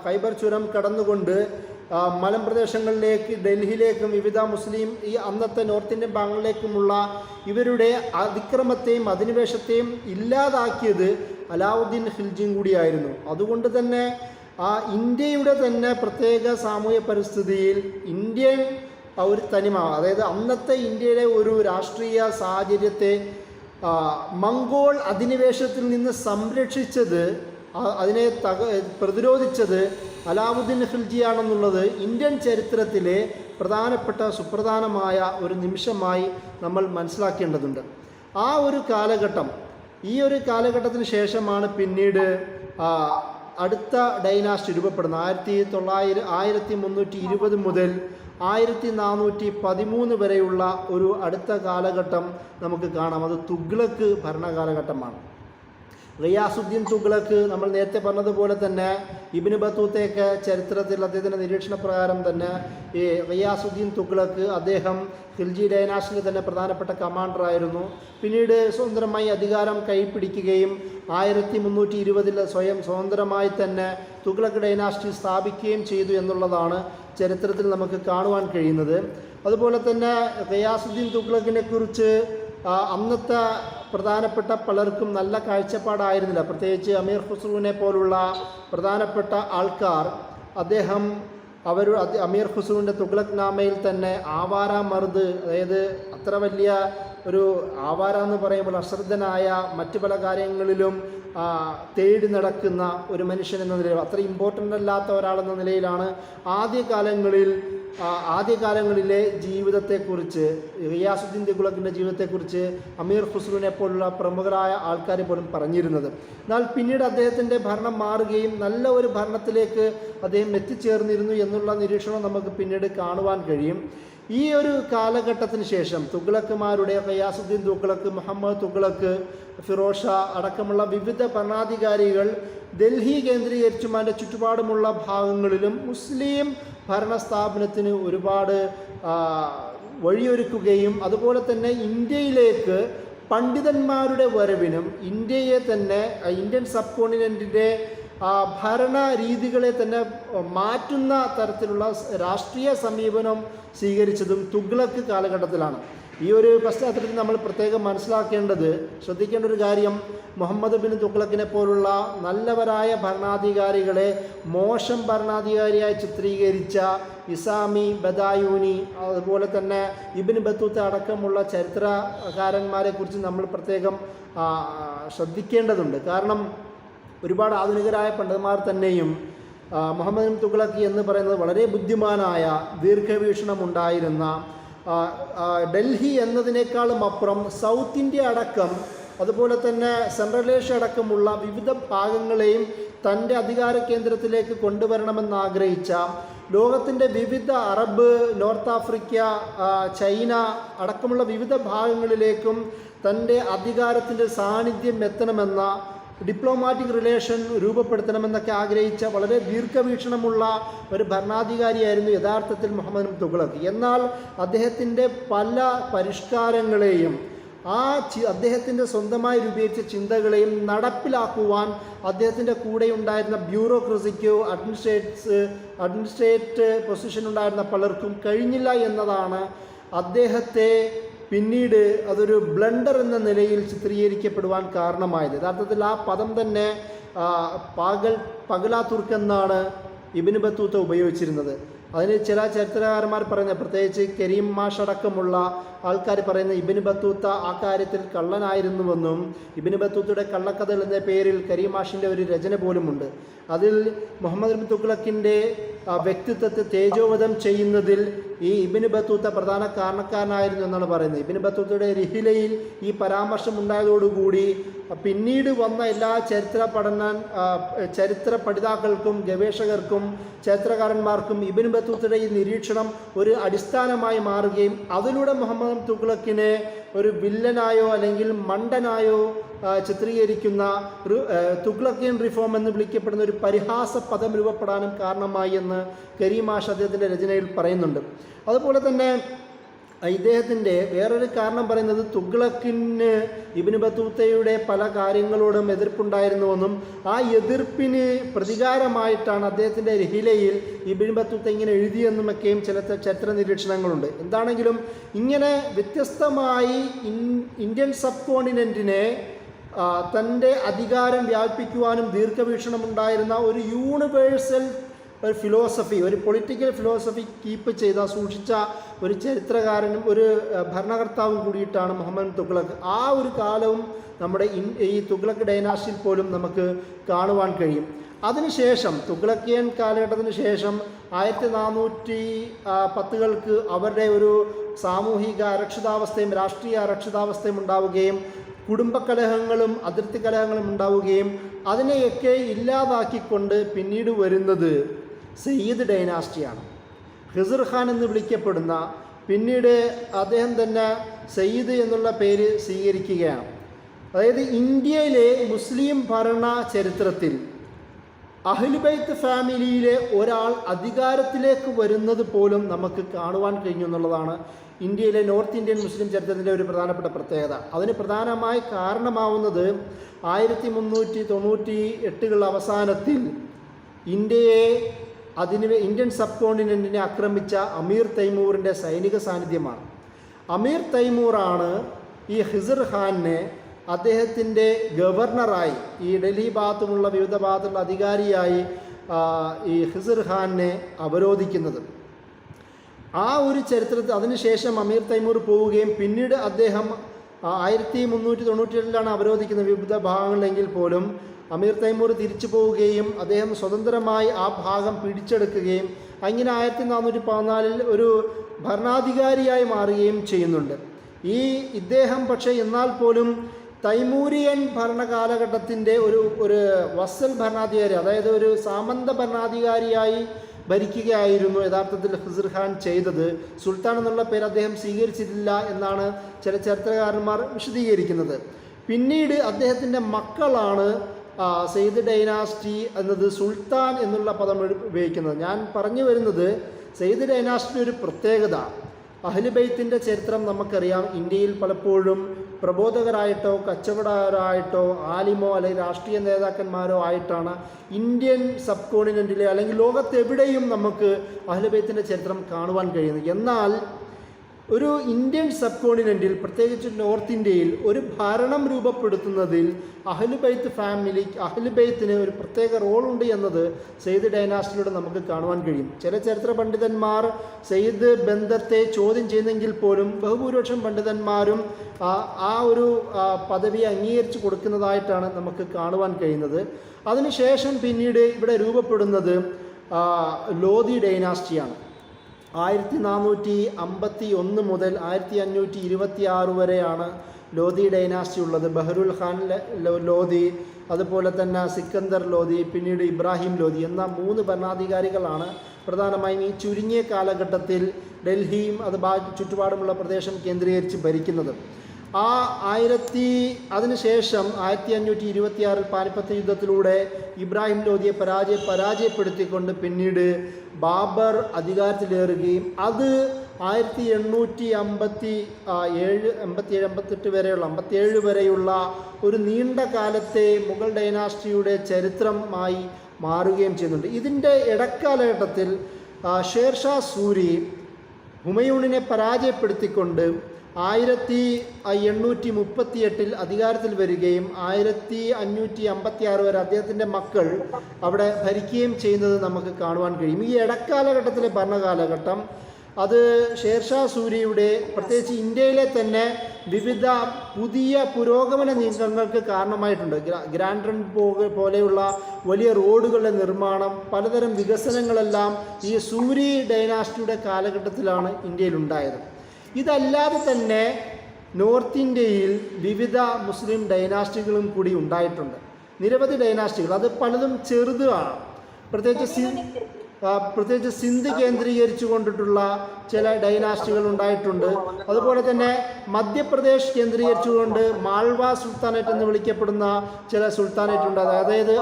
ഖൈബർ ചുരം കടന്നുകൊണ്ട് മലമ്പ്രദേശങ്ങളിലേക്ക്, ഡൽഹിയിലേക്കും വിവിധ മുസ്ലിം അന്നത്തെ നോർത്ത് ഇന്ത്യൻ ഭാഗങ്ങളിലേക്കുമുള്ള ഇവരുടെ അതിക്രമത്തെയും അധിനിവേശത്തെയും ഇല്ലാതാക്കിയത് അലാവുദ്ദീൻ ഖിൽജിയും കൂടിയായിരുന്നു. അതുകൊണ്ട് തന്നെ ഇന്ത്യയുടെ തന്നെ പ്രത്യേക സാമൂഹ്യ പരിസ്ഥിതിയിൽ ഇന്ത്യൻ ഒരു തനിമ, അതായത് അന്നത്തെ ഇന്ത്യയിലെ ഒരു രാഷ്ട്രീയ സാഹചര്യത്തെ മംഗോൾ അധിനിവേശത്തിൽ നിന്ന് സംരക്ഷിച്ചത്, അതിനെ പ്രതിരോധിച്ചത് അലാവുദ്ദീൻ ഖിൽജിയാണെന്നുള്ളത് ഇന്ത്യൻ ചരിത്രത്തിലെ സുപ്രധാനമായ ഒരു നിമിഷമായി നമ്മൾ മനസ്സിലാക്കേണ്ടതുണ്ട്. ആ ഒരു കാലഘട്ടം, ഈ ഒരു കാലഘട്ടത്തിന് ശേഷമാണ് പിന്നീട് അടുത്ത ഡൈനാസ്റ്റി രൂപപ്പെടുന്നത്. 1320 മുതൽ 1413 വരെയുള്ള ഒരു അടുത്ത കാലഘട്ടം നമുക്ക് കാണാം. അത് തുഗ്ലക്ക് ഭരണകാലഘട്ടമാണ്. ഗിയാസുദ്ദീൻ തുഗ്ലക്ക്, നമ്മൾ നേരത്തെ പറഞ്ഞതുപോലെ തന്നെ ഇബ്നു ബത്തൂത്തയൊക്കെ ചരിത്രത്തിൽ അദ്ദേഹത്തിൻ്റെ നിരീക്ഷണ പ്രകാരം തന്നെ ഈ ഗിയാസുദ്ദീൻ തുഗ്ലക്ക്, അദ്ദേഹം ഖിൽജി ഡൈനാസ്റ്റിയിൽ തന്നെ പ്രധാനപ്പെട്ട കമാൻഡറായിരുന്നു. പിന്നീട് സ്വതന്ത്രമായി അധികാരം കൈപ്പിടിക്കുകയും 1320 സ്വയം സ്വതന്ത്രമായി തന്നെ തുഗ്ലക്ക് ഡൈനാസ്റ്റി സ്ഥാപിക്കുകയും ചെയ്തു എന്നുള്ളതാണ് ചരിത്രത്തിൽ നമുക്ക് കാണുവാൻ കഴിയുന്നത്. അതുപോലെ തന്നെ ഗിയാസുദ്ദീൻ തുഗ്ലക്കിനെ കുറിച്ച് അന്നത്തെ പ്രധാനപ്പെട്ട പലർക്കും നല്ല കാഴ്ചപ്പാടായിരുന്നില്ല. പ്രത്യേകിച്ച് അമീർ ഖുസ്രുവിനെ പോലുള്ള പ്രധാനപ്പെട്ട ആൾക്കാർ, അമീർ ഖുസ്രുവിൻ്റെ തുഗ്ലക് നാമയിൽ തന്നെ ആവാര മർദ്, അതായത് അത്ര വലിയ ഒരു ആവാര എന്ന് പറയുമ്പോൾ അശ്രദ്ധനായ, മറ്റു പല കാര്യങ്ങളിലും തേടി നടക്കുന്ന ഒരു മനുഷ്യൻ എന്ന നിലയിൽ, അത്ര ഇമ്പോർട്ടൻ്റ് അല്ലാത്ത ഒരാളെന്ന നിലയിലാണ് ആദ്യകാലങ്ങളിലെ ജീവിതത്തെക്കുറിച്ച്, ഗിയാസുദ്ദീൻ തുഗ്ലക്കിൻ്റെ ജീവിതത്തെക്കുറിച്ച് അമീർ ഖുസ്രുവിനെ പോലുള്ള പ്രമുഖരായ ആൾക്കാർ പോലും പറഞ്ഞിരുന്നത്. എന്നാൽ പിന്നീട് അദ്ദേഹത്തിൻ്റെ ഭരണം മാറുകയും നല്ല ഒരു ഭരണത്തിലേക്ക് അദ്ദേഹം എത്തിച്ചേർന്നിരുന്നു എന്നുള്ള നിരീക്ഷണം നമുക്ക് പിന്നീട് കാണുവാൻ കഴിയും. ഈ ഒരു കാലഘട്ടത്തിന് ശേഷം തുഗ്ലക്കുമാരുടെ, ഗിയാസുദ്ദീൻ തുഗ്ലക്ക്, മുഹമ്മദ് തുഗ്ലക്ക്, ഫിറോസ് ഷാ അടക്കമുള്ള വിവിധ ഭരണാധികാരികൾ ഡൽഹി കേന്ദ്രീകരിച്ചും അതിൻ്റെ ചുറ്റുപാടുമുള്ള ഭാഗങ്ങളിലും മുസ്ലിം ഭരണസ്ഥാപനത്തിന് ഒരുപാട് വഴിയൊരുക്കുകയും അതുപോലെ തന്നെ ഇന്ത്യയിലേക്ക് പണ്ഡിതന്മാരുടെ വരവിനും ഇന്ത്യൻ സബ് കോണ്ടിനെൻറ്റിൻ്റെ ഭരണ രീതികളെ തന്നെ മാറ്റുന്ന തരത്തിലുള്ള രാഷ്ട്രീയ സമീപനം സ്വീകരിച്ചതും തുഗ്ലക്ക് കാലഘട്ടത്തിലാണ്. ഈ ഒരു പശ്ചാത്തലത്തിൽ നമ്മൾ പ്രത്യേകം ശ്രദ്ധിക്കേണ്ട ഒരു കാര്യം, മുഹമ്മദ് ബിൻ തുഗ്ലക്കിനെ പോലുള്ള നല്ലവരായ ഭരണാധികാരികളെ മോശം ഭരണാധികാരിയായി ചിത്രീകരിച്ച ഇസാമി, ബദായൂനി, അതുപോലെ തന്നെ ഇബ്നു ബത്തൂത്ത അടക്കമുള്ള ചരിത്രകാരന്മാരെ കുറിച്ച് നമ്മൾ പ്രത്യേകം ശ്രദ്ധിക്കേണ്ടതുണ്ട്. കാരണം ഒരുപാട് ആധുനികരായ പണ്ഡിതന്മാർ തന്നെയും മുഹമ്മദ് ബിൻ തുഗ്ലക്ക് എന്ന് പറയുന്നത് വളരെ ബുദ്ധിമാനായ, ദീർഘവീക്ഷണമുണ്ടായിരുന്ന, ഡൽഹി എന്നതിനേക്കാളും അപ്പുറം സൗത്ത് ഇന്ത്യ അടക്കം അതുപോലെ തന്നെ സെൻട്രൽ ഏഷ്യ അടക്കമുള്ള വിവിധ ഭാഗങ്ങളെയും തൻ്റെ അധികാര കേന്ദ്രത്തിലേക്ക് കൊണ്ടുവരണമെന്നാഗ്രഹിച്ച, ലോകത്തിൻ്റെ വിവിധ അറബ്, നോർത്ത് ആഫ്രിക്ക, ചൈന അടക്കമുള്ള വിവിധ ഭാഗങ്ങളിലേക്കും തൻ്റെ അധികാരത്തിൻ്റെ സാന്നിധ്യം എത്തണമെന്ന, ഡിപ്ലോമാറ്റിക് റിലേഷൻ രൂപപ്പെടുത്തണമെന്നൊക്കെ ആഗ്രഹിച്ച വളരെ ദീർഘവീക്ഷണമുള്ള ഒരു ഭരണാധികാരിയായിരുന്നു യഥാർത്ഥത്തിൽ മുഹമ്മദ് ബിൻ തുഗ്ലക്ക്. എന്നാൽ അദ്ദേഹത്തിൻ്റെ പല പരിഷ്കാരങ്ങളെയും അദ്ദേഹത്തിൻ്റെ സ്വന്തമായി രൂപീകരിച്ച ചിന്തകളെയും നടപ്പിലാക്കുവാൻ അദ്ദേഹത്തിൻ്റെ കൂടെ ഉണ്ടായിരുന്ന ബ്യൂറോക്രസിക്കോ അഡ്മിനിസ്ട്രേറ്റ് പൊസിഷൻ ഉണ്ടായിരുന്ന പലർക്കും കഴിഞ്ഞില്ല എന്നതാണ് അദ്ദേഹത്തെ പിന്നീട് അതൊരു ബ്ലണ്ടർ എന്ന നിലയിൽ ചിത്രീകരിക്കപ്പെടുവാൻ കാരണമായത്. യഥാർത്ഥത്തിൽ ആ പദം തന്നെ പഗലാ തുർക്ക് എന്നാണ് ഇബ്നു ബത്തൂത്ത ഉപയോഗിച്ചിരുന്നത്. അതിന് ചില ചരിത്രകാരന്മാർ പറയുന്നത്, പ്രത്യേകിച്ച് കരീം മാഷ് അടക്കമുള്ള ആൾക്കാർ പറയുന്ന ഇബ്നു ബത്തൂത്ത ആ കാര്യത്തിൽ കള്ളനായിരുന്നുവെന്നും ഇബ്നു ബത്തൂത്തയുടെ കള്ളക്കഥകൾ എന്ന പേരിൽ കരീം മാഷിൻ്റെ ഒരു രചന പോലുമുണ്ട്. അതിൽ മുഹമ്മദ് ബിൻ തുഗ്ലക്കിൻ്റെ വ്യക്തിത്വത്തെ തേജോവധം ചെയ്യുന്നതിൽ ഈ ഇബ്നു ബത്തൂത്ത പ്രധാന കാരണക്കാരനായിരുന്നു എന്നാണ് പറയുന്നത്. ഇബ്നു ബത്തൂത്തയുടെ റിഹിലയിൽ ഈ പരാമർശം ഉണ്ടായതോടുകൂടി പിന്നീട് വന്ന എല്ലാ ചരിത്ര പഠിതാക്കൾക്കും ഗവേഷകർക്കും ചരിത്രകാരന്മാർക്കും ഇബ്നു ബത്തൂത്തയുടെ ഈ നിരീക്ഷണം ഒരു അടിസ്ഥാനമായി മാറുകയും അതിലൂടെ മുഹമ്മദ് തുഗ്ലക്കിനെ ഒരു വില്ലനായോ അല്ലെങ്കിൽ മണ്ടനായോ ചിത്രീകരിക്കുന്ന തുഗ്ലക്കിയൻ റിഫോം എന്ന് വിളിക്കപ്പെടുന്ന ഒരു പരിഹാസ പദം രൂപപ്പെടാനും കാരണമായി എന്ന് കരീം മാഷ് അദ്ദേഹത്തിൻ്റെ രചനയിൽ പറയുന്നുണ്ട്. അതുപോലെ തന്നെ ഇദ്ദേഹത്തിൻ്റെ വേറൊരു കാരണം പറയുന്നത് തുഗ്ലക്കിന് ഇബ്നു ബത്തൂത്തയുടെ പല കാര്യങ്ങളോടും എതിർപ്പുണ്ടായിരുന്നുവെന്നും ആ എതിർപ്പിന് പ്രതികാരമായിട്ടാണ് അദ്ദേഹത്തിൻ്റെ രഹിലയിൽ ഇബ്നു ബത്തൂത്ത ഇങ്ങനെ എഴുതിയെന്നുമൊക്കെയും ചില ചരിത്ര നിരീക്ഷണങ്ങളുണ്ട്. എന്താണെങ്കിലും ഇങ്ങനെ വ്യത്യസ്തമായി ഇന്ത്യൻ സബ് കോണ്ടിനെൻറ്റിനെ തൻ്റെ അധികാരം വ്യാപിപ്പിക്കുവാനും ദീർഘവീക്ഷണമുണ്ടായിരുന്ന ഒരു യൂണിവേഴ്സൽ ഒരു ഫിലോസഫി, ഒരു പൊളിറ്റിക്കൽ ഫിലോസഫി കീപ്പ് ചെയ്ത സൂക്ഷിച്ച ഒരു ചരിത്രകാരനും ഒരു ഭരണകർത്താവും കൂടിയിട്ടാണ് മുഹമ്മദ് തുഗ്ലക്ക്. ആ ഒരു കാലവും നമ്മുടെ ഈ തുഗ്ലക്ക് ഡൈനാസ്റ്റിയിൽ പോലും നമുക്ക് കാണുവാൻ കഴിയും. അതിനുശേഷം തുഗ്ലക്കിയൻ കാലഘട്ടത്തിന് ശേഷം 1410 അവരുടെ ഒരു സാമൂഹിക അരക്ഷിതാവസ്ഥയും രാഷ്ട്രീയ അരക്ഷിതാവസ്ഥയും ഉണ്ടാവുകയും കുടുംബകലഹങ്ങളും അതിർത്തി കലഹങ്ങളും ഉണ്ടാവുകയും അതിനെയൊക്കെ ഇല്ലാതാക്കിക്കൊണ്ട് പിന്നീട് വരുന്നത് സയ്യിദ് ഡൈനാസ്റ്റിയാണ്. ഖിസ്ർ ഖാൻ എന്ന് വിളിക്കപ്പെടുന്ന, പിന്നീട് അദ്ദേഹം തന്നെ സയ്യിദ് എന്നുള്ള പേര് സ്വീകരിക്കുകയാണ്. അതായത് ഇന്ത്യയിലെ മുസ്ലിം ഭരണ ചരിത്രത്തിൽ അഹ്ലു ബൈത്ത് ഫാമിലിയിലെ ഒരാൾ അധികാരത്തിലേക്ക് വരുന്നത് പോലും നമുക്ക് കാണുവാൻ കഴിഞ്ഞു എന്നുള്ളതാണ് ഇന്ത്യയിലെ നോർത്ത് ഇന്ത്യൻ മുസ്ലിം ചരിത്രത്തിൻ്റെ ഒരു പ്രധാനപ്പെട്ട പ്രത്യേകത. അതിന് പ്രധാനമായി കാരണമാവുന്നത് 1398 അവസാനത്തിൽ ഇന്ത്യൻ സബ് കോണ്ടിനെൻറ്റിനെ ആക്രമിച്ച അമീർ തൈമൂറിൻ്റെ സൈനിക സാന്നിധ്യമാണ്. അമീർ തൈമൂറാണ് ഈ ഖിസ്ർ ഖാനെ അദ്ദേഹത്തിൻ്റെ ഗവർണറായി, ഈ ഡൽഹി ഭാഗത്തുമുള്ള വിവിധ ഭാഗത്തുള്ള അധികാരിയായി ഈ ഖിസ്ർ ഖാനെ അവരോധിക്കുന്നത്. ആ ഒരു ചരിത്രത്തിൽ അതിനുശേഷം അമീർ തൈമൂർ പോവുകയും പിന്നീട് അദ്ദേഹം 1397 അവരോധിക്കുന്നത് വിവിധ ഭാഗങ്ങളിലെങ്കിൽ പോലും അമീർ തൈമൂർ തിരിച്ചു പോവുകയും അദ്ദേഹം സ്വതന്ത്രമായി ആ ഭാഗം പിടിച്ചെടുക്കുകയും അങ്ങനെ 1414 ഒരു ഭരണാധികാരിയായി മാറുകയും ചെയ്യുന്നുണ്ട്. ഇദ്ദേഹം പക്ഷേ എന്നാൽ പോലും തൈമൂരിയൻ ഭരണകാലഘട്ടത്തിൻ്റെ ഒരു വസ്സൽ ഭരണാധികാരി, അതായത് ഒരു സാമന്ത ഭരണാധികാരിയായി ഭരിക്കുകയായിരുന്നു യഥാർത്ഥത്തിൽ ഖിസ്ർ ഖാൻ ചെയ്തത്. സുൽത്താൻ എന്നുള്ള പേര് അദ്ദേഹം സ്വീകരിച്ചിട്ടില്ല എന്നാണ് ചില ചരിത്രകാരന്മാർ വിശദീകരിക്കുന്നത്. പിന്നീട് അദ്ദേഹത്തിൻ്റെ മക്കളാണ് സയ്യിദ് ഡൈനാസ്റ്റി എന്നത് സുൽത്താൻ എന്നുള്ള പദം ഉപയോഗിക്കുന്നത്. ഞാൻ പറഞ്ഞു വരുന്നത് സയ്യിദ് ഡൈനാസ്റ്റിയുടെ ഒരു പ്രത്യേകത, അഹ്ലു ബൈത്തിൻ്റെ ചരിത്രം നമുക്കറിയാം. ഇന്ത്യയിൽ പലപ്പോഴും പ്രബോധകരായിട്ടോ കച്ചവടക്കാരായിട്ടോ ആലിമോ അല്ലെങ്കിൽ രാഷ്ട്രീയ നേതാക്കന്മാരോ ആയിട്ടാണ് ഇന്ത്യൻ സബ് കോണ്ടിനെൻറ്റിലെ അല്ലെങ്കിൽ ലോകത്തെവിടെയും നമുക്ക് അഹ്ലു ബൈത്തിൻ്റെ ചരിത്രം കാണുവാൻ കഴിയുന്നത്. എന്നാൽ ഒരു ഇന്ത്യൻ സബ് കോണ്ടിനെൻറ്റിൽ, പ്രത്യേകിച്ച് നോർത്ത് ഇന്ത്യയിൽ ഒരു ഭരണം രൂപപ്പെടുത്തുന്നതിൽ അഹ്ലു ബൈത്തിന് ഒരു പ്രത്യേക റോളുണ്ട് എന്നത് സയ്യിദ് ഡൈനാസ്റ്റിയിലൂടെ നമുക്ക് കാണുവാൻ കഴിയും. ചില ചരിത്ര പണ്ഡിതന്മാർ സയ്യിദ് ബന്ധത്തെ ചോദ്യം ചെയ്യുന്നെങ്കിൽ പോലും ബഹുഭൂരിപക്ഷം പണ്ഡിതന്മാരും ആ ഒരു പദവി അംഗീകരിച്ചു കൊടുക്കുന്നതായിട്ടാണ് നമുക്ക് കാണുവാൻ കഴിയുന്നത്. അതിനുശേഷം പിന്നീട് ഇവിടെ രൂപപ്പെടുന്നത് ലോധി ഡൈനാസ്റ്റിയാണ്. 1451 മുതൽ 1526 വരെയാണ് ലോധി ഡൈനാസ്റ്റി ഉള്ളത്. ബഹ്റുൽ ഖാൻ ലോധി, അതുപോലെ തന്നെ സിക്കന്ദർ ലോധി, പിന്നീട് ഇബ്രാഹിം ലോധി എന്ന 3 ഭരണാധികാരികളാണ് പ്രധാനമായും ഈ ചുരുങ്ങിയ കാലഘട്ടത്തിൽ ഡൽഹിയും അത് ചുറ്റുപാടുമുള്ള പ്രദേശം കേന്ദ്രീകരിച്ച് ഭരിക്കുന്നത്. അതിനുശേഷം 1526 പാനിപ്പത്ത് യുദ്ധത്തിലൂടെ ഇബ്രാഹിം ലോധിയെ പരാജയപ്പെടുത്തിക്കൊണ്ട് പിന്നീട് ബാബർ അധികാരത്തിലേറുകയും അത് 1857 വരെയുള്ള ഒരു നീണ്ട കാലത്തെ മുഗൾ ഡൈനാസ്റ്റിയുടെ ചരിത്രമായി മാറുകയും ചെയ്യുന്നുണ്ട്. ഇതിൻ്റെ ഇടക്കാലഘട്ടത്തിൽ ഷേർഷാ സൂരി ഹുമയൂണിനെ പരാജയപ്പെടുത്തിക്കൊണ്ട് 1838 അധികാരത്തിൽ വരികയും 1556 വരെ അദ്ദേഹത്തിൻ്റെ മക്കൾ അവിടെ ഭരിക്കുകയും ചെയ്യുന്നത് നമുക്ക് കാണുവാൻ കഴിയും. ഈ ഇടക്കാലഘട്ടത്തിലെ ഭരണകാലഘട്ടം അത് ഷേർഷാ സൂരിയുടെ പ്രത്യേകിച്ച് ഇന്ത്യയിലെ തന്നെ വിവിധ പുതിയ പുരോഗമന നീക്കങ്ങൾക്ക് കാരണമായിട്ടുണ്ട്. ഗ്രാൻഡ് ട്രങ്ക് പോലെയുള്ള വലിയ റോഡുകളുടെ നിർമ്മാണം, പലതരം വികസനങ്ങളെല്ലാം ഈ സൂരി ഡൈനാസ്റ്റിയുടെ കാലഘട്ടത്തിലാണ് ഇന്ത്യയിലുണ്ടായത്. ഇതല്ലാതെ തന്നെ നോർത്ത് ഇന്ത്യയിൽ വിവിധ മുസ്ലിം ഡൈനാസ്റ്റികളും കൂടി ഉണ്ടായിട്ടുണ്ട്. നിരവധി ഡൈനാസ്റ്റികൾ, അത് പലതും ചെറുതാണ്. പ്രത്യേകിച്ച് സിന്ധ് കേന്ദ്രീകരിച്ചു കൊണ്ടിട്ടുള്ള ചില ഡൈനാസ്റ്റികൾ ഉണ്ടായിട്ടുണ്ട്. അതുപോലെ തന്നെ മധ്യപ്രദേശ് കേന്ദ്രീകരിച്ചുകൊണ്ട് മാൾവ സുൽത്താനേറ്റ് എന്ന് വിളിക്കപ്പെടുന്ന ചില സുൽത്താനേറ്റ് ഉണ്ട്. അതായത്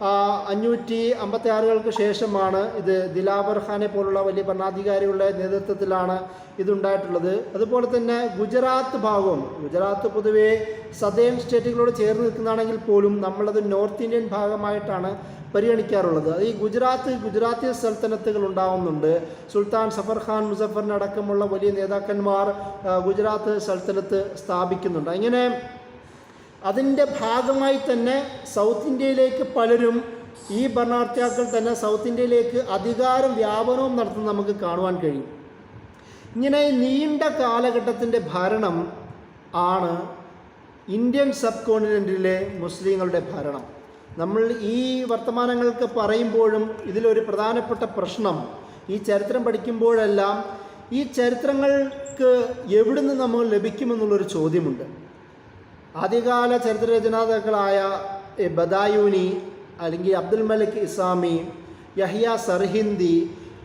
1556 ശേഷമാണ് ഇത് ദിലാവർ ഖാനെ പോലുള്ള വലിയ ഭരണാധികാരികളുടെ നേതൃത്വത്തിലാണ് ഇതുണ്ടായിട്ടുള്ളത്. അതുപോലെ തന്നെ ഗുജറാത്ത് ഭാഗവും, ഗുജറാത്ത് പൊതുവേ സദേൺ സ്റ്റേറ്റുകളോട് ചേർന്ന് നിൽക്കുന്നതാണെങ്കിൽ പോലും നമ്മളത് നോർത്ത് ഇന്ത്യൻ ഭാഗമായിട്ടാണ് പരിഗണിക്കാറുള്ളത്. അത് ഈ ഗുജറാത്തി സൽത്തനത്തുകൾ ഉണ്ടാവുന്നുണ്ട്. സുൽത്താൻ സഫർ ഖാൻ മുസഫറിനടക്കമുള്ള വലിയ നേതാക്കന്മാർ ഗുജറാത്ത് സൽത്തനത്ത് സ്ഥാപിക്കുന്നുണ്ട്. ഇങ്ങനെ അതിൻ്റെ ഭാഗമായി തന്നെ സൗത്ത് ഇന്ത്യയിലേക്ക് പലരും, ഈ ഭരണാർത്ഥിയാക്കൾ തന്നെ സൗത്ത് ഇന്ത്യയിലേക്ക് അധികാരം വ്യാപനവും നടത്തുന്നത് നമുക്ക് കാണുവാൻ കഴിയും. ഇങ്ങനെ നീണ്ട കാലഘട്ടത്തിൻ്റെ ഭരണം ആണ് ഇന്ത്യൻ സബ് കോണ്ടിനെൻറ്റിലെ മുസ്ലിങ്ങളുടെ ഭരണം. നമ്മൾ ഈ വർത്തമാനങ്ങൾക്ക് പറയുമ്പോഴും ഇതിലൊരു പ്രധാനപ്പെട്ട പ്രശ്നം, ഈ ചരിത്രം പഠിക്കുമ്പോഴെല്ലാം ഈ ചരിത്രങ്ങൾക്ക് എവിടുന്ന് നമ്മൾ ലഭിക്കുമെന്നുള്ളൊരു ചോദ്യമുണ്ട്. ആദ്യകാല ചരിത്രരചനാതാക്കളായ ബദായൂനി അല്ലെങ്കിൽ അബ്ദുൽ മലിക് ഇസാമി, യഹ്യ സർഹിന്ദി,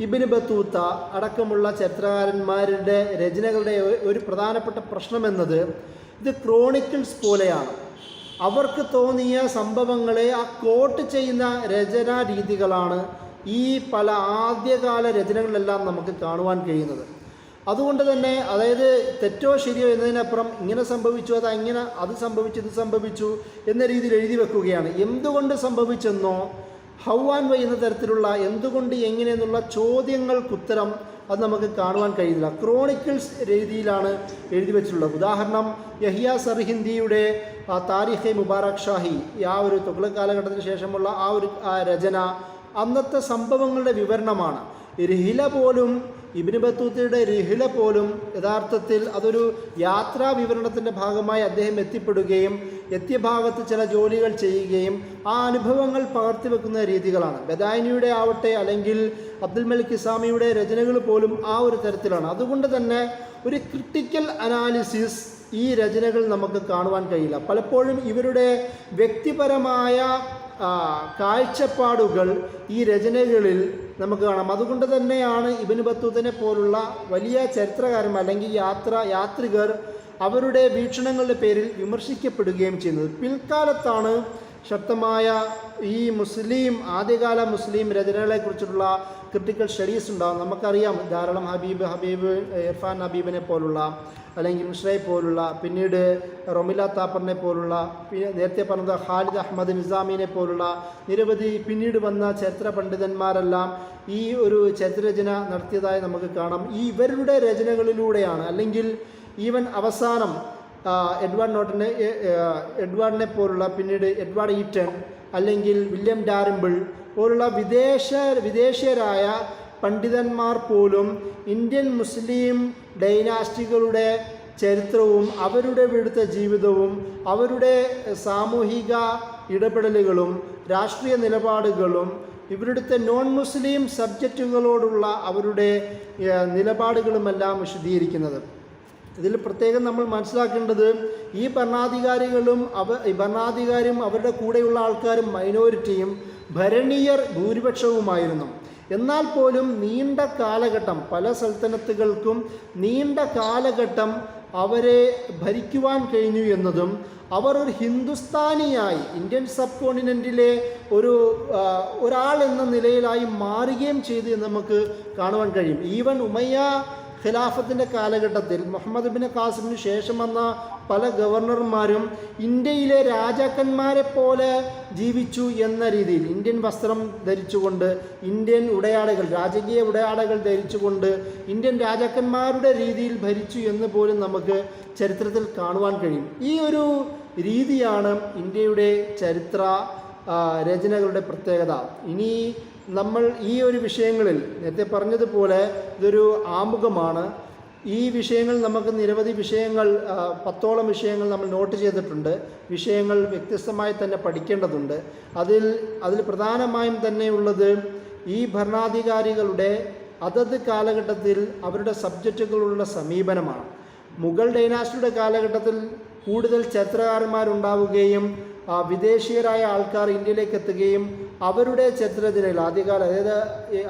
ഇബ്നു ബത്തൂത്ത അടക്കമുള്ള ചരിത്രകാരന്മാരുടെ രചനകളുടെ ഒരു പ്രധാനപ്പെട്ട പ്രശ്നമെന്നത് ഇത് ക്രോണിക്കിൾസ് പോലെയാണ്. അവർക്ക് തോന്നിയ സംഭവങ്ങളെ ആ കോട്ട് ചെയ്യുന്ന രചനാ രീതികളാണ് ഈ പല ആദ്യകാല രചനകളിലെല്ലാം നമുക്ക് കാണുവാൻ കഴിയുന്നത്. അതുകൊണ്ട് തന്നെ അതായത് തെറ്റോ ശരിയോ എന്നതിനപ്പുറം ഇങ്ങനെ സംഭവിച്ചു, അത് സംഭവിച്ചു, ഇത് സംഭവിച്ചു എന്ന രീതിയിൽ എഴുതി വെക്കുകയാണ്. എന്തുകൊണ്ട് സംഭവിച്ചെന്നോ ഹൗ ആൻഡ് വൈ എന്ന തരത്തിലുള്ള എന്തുകൊണ്ട് എങ്ങനെയെന്നുള്ള ചോദ്യങ്ങൾക്കുത്തരം അത് നമുക്ക് കാണുവാൻ കഴിയുന്നില്ല. ക്രോണിക്കിൾസ് രീതിയിലാണ് എഴുതി വെച്ചിട്ടുള്ളത്. ഉദാഹരണം, യഹ്യ സർഹിന്ദിയുടെ താരിഖെ മുബാറക് ഷാഹി, ആ ഒരു തുഗ്ലക് കാലഘട്ടത്തിന് ശേഷമുള്ള ആ ഒരു രചന അന്നത്തെ സംഭവങ്ങളുടെ വിവരണമാണ്. റിഹില പോലും, ഇബ്നു ബത്തൂത്തയുടെ റിഹില പോലും യഥാർത്ഥത്തിൽ അതൊരു യാത്രാ വിവരണത്തിൻ്റെ ഭാഗമായി അദ്ദേഹം എത്തിപ്പെടുകയും എത്തിയ ഭാഗത്ത് ചില ജോലികൾ ചെയ്യുകയും ആ അനുഭവങ്ങൾ പകർത്തി വെക്കുന്ന രീതികളാണ്. ബദായിനിയുടെ ആവട്ടെ അല്ലെങ്കിൽ അബ്ദുൽ മലിക് ഇസാമിയുടെ രചനകൾ പോലും ആ ഒരു തരത്തിലാണ്. അതുകൊണ്ട് തന്നെ ഒരു ക്രിട്ടിക്കൽ അനാലിസിസ് ഈ രചനകൾ നമുക്ക് കാണുവാൻ കഴിയില്ല. പലപ്പോഴും ഇവരുടെ വ്യക്തിപരമായ കാഴ്ചപ്പാടുകൾ ഈ രചനകളിൽ നമുക്ക് കാണാം. അതുകൊണ്ട് തന്നെയാണ് ഇബ്നു ബത്തൂത്തിനെ പോലുള്ള വലിയ ചരിത്രകാരന്മാർ അല്ലെങ്കിൽ യാത്രികർ അവരുടെ വീക്ഷണങ്ങളുടെ പേരിൽ വിമർശിക്കപ്പെടുകയും ചെയ്യുന്നത്. പിൽക്കാലത്താണ് ശക്തമായ ഈ ആദ്യകാല മുസ്ലിം രചനകളെക്കുറിച്ചുള്ള ക്രിട്ടിക്കൽ സ്റ്റഡീസ് ഉണ്ടാകും. നമുക്കറിയാം ധാരാളം ഹബീബ് ഇർഫാൻ ഹബീബിനെ പോലുള്ള അല്ലെങ്കിൽ മിശ്രയെ പോലുള്ള, പിന്നീട് റൊമില താപ്പറിനെ പോലുള്ള, നേരത്തെ പറഞ്ഞത് ഖാലിദ് അഹമ്മദ് നിസാമിനെ പോലുള്ള നിരവധി പിന്നീട് വന്ന ചരിത്ര പണ്ഡിതന്മാരെല്ലാം ഈ ഒരു ചരിത്രരചന നടത്തിയതായി നമുക്ക് കാണാം. ഇവരുടെ രചനകളിലൂടെയാണ്, അല്ലെങ്കിൽ ഈവൻ അവസാനം എഡ്വാർഡിനെ പോലുള്ള, പിന്നീട് എഡ്വാർഡ് ഈറ്റൺ അല്ലെങ്കിൽ വില്യം ഡാരിമ്പിൾ പോലുള്ള വിദേശീയരായ പണ്ഡിതന്മാർ പോലും ഇന്ത്യൻ മുസ്ലിം ഡൈനാസ്റ്റികളുടെ ചരിത്രവും അവരുടെ ഇവിടുത്തെ ജീവിതവും അവരുടെ സാമൂഹിക ഇടപെടലുകളും രാഷ്ട്രീയ നിലപാടുകളും ഇവരുടെ നോൺ മുസ്ലിം സബ്ജക്റ്റുകളോടുള്ള അവരുടെ നിലപാടുകളുമെല്ലാം വിശദീകരിക്കുന്നത്. ഇതിൽ പ്രത്യേകം നമ്മൾ മനസ്സിലാക്കേണ്ടത് ഈ ഭരണാധികാരിയും അവരുടെ കൂടെയുള്ള ആൾക്കാരും മൈനോറിറ്റിയും ഭരണീയർ ഭൂരിപക്ഷവുമായിരുന്നു. എന്നാൽ പോലും നീണ്ട കാലഘട്ടം, പല സൽത്തനത്തുകൾക്കും നീണ്ട കാലഘട്ടം അവരെ ഭരിക്കുവാൻ കഴിഞ്ഞു എന്നതും അവർ ഒരു ഹിന്ദുസ്ഥാനിയായി ഇന്ത്യൻ സബ് കോണ്ടിനെൻറ്റിലെ ഒരാൾ എന്ന നിലയിലായി മാറുകയും ചെയ്തു എന്ന് നമുക്ക് കാണുവാൻ കഴിയും. ഈവൻ ഉമയ്യ ഖിലാഫത്തിൻ്റെ കാലഘട്ടത്തിൽ മുഹമ്മദ് ബിൻ ഖാസിമിന് ശേഷം വന്ന പല ഗവർണർമാരും ഇന്ത്യയിലെ രാജാക്കന്മാരെ പോലെ ജീവിച്ചു എന്ന രീതിയിൽ ഇന്ത്യൻ വസ്ത്രം ധരിച്ചുകൊണ്ട്, ഇന്ത്യൻ ഉടയാടകൾ, രാജകീയ ഉടയാടകൾ ധരിച്ചുകൊണ്ട് ഇന്ത്യൻ രാജാക്കന്മാരുടെ രീതിയിൽ ഭരിച്ചു എന്ന് പോലും നമുക്ക് ചരിത്രത്തിൽ കാണുവാൻ കഴിയും. ഈ ഒരു രീതിയാണ് ഇന്ത്യയുടെ ചരിത്ര രചനകളുടെ പ്രത്യേകത. ഇനി നമ്മൾ ഈ ഒരു വിഷയങ്ങളിൽ നേരത്തെ പറഞ്ഞതുപോലെ ഇതൊരു ആമുഖമാണ്. ഈ വിഷയങ്ങൾ നമുക്ക് നിരവധി വിഷയങ്ങൾ, 10ഓളം വിഷയങ്ങൾ നമ്മൾ നോട്ട് ചെയ്തിട്ടുണ്ട്. വിഷയങ്ങൾ വ്യത്യസ്തമായി തന്നെ പഠിക്കേണ്ടതുണ്ട്. അതിൽ പ്രധാനമായും തന്നെയുള്ളത് ഈ ഭരണാധികാരികളുടെ അതത് കാലഘട്ടത്തിൽ അവരുടെ സബ്ജക്റ്റുകളുള്ള സമീപനമാണ്. മുഗൾ ഡൈനാസ്റ്റിയുടെ കാലഘട്ടത്തിൽ കൂടുതൽ ചരിത്രകാരന്മാരുണ്ടാവുകയും വിദേശീയരായ ആൾക്കാർ ഇന്ത്യയിലേക്ക് എത്തുകയും അവരുടെ ചരിത്രരചനയിൽ ആദ്യകാലം, അതായത്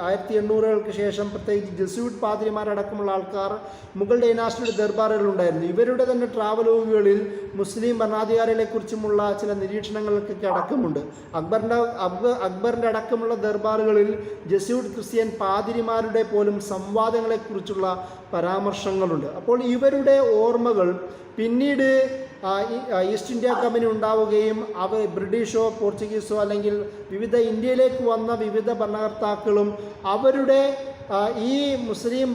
1800-കൾക്ക് ശേഷം പ്രത്യേകിച്ച് ജെസ്യൂട്ട് പാദ്രിമാരടക്കമുള്ള ആൾക്കാർ മുഗൾ ഡൈനാസ്റ്റിയുടെ ദർബാറുകളുണ്ടായിരുന്നു. ഇവരുടെ തന്നെ ട്രാവലോഗുകളിൽ മുസ്ലിം ഭരണാധികാരികളെക്കുറിച്ചുമുള്ള ചില നിരീക്ഷണങ്ങൾക്കൊക്കെ അടക്കമുണ്ട്. അക്ബറിൻ്റെ അടക്കമുള്ള ദർബാറുകളിൽ ജെസ്യൂട്ട് ക്രിസ്ത്യൻ പാതിരിമാരുടെ പോലും സംവാദങ്ങളെക്കുറിച്ചുള്ള പരാമർശങ്ങളുണ്ട്. അപ്പോൾ ഇവരുടെ ഓർമ്മകൾ പിന്നീട് ഈസ്റ്റ് ഇന്ത്യ കമ്പനി ഉണ്ടാവുകയും ബ്രിട്ടീഷോ പോർച്ചുഗീസോ അല്ലെങ്കിൽ വിവിധ ഇന്ത്യയിലേക്ക് വന്ന വിവിധ ഭരണകർത്താക്കളും അവരുടെ ഈ മുസ്ലിം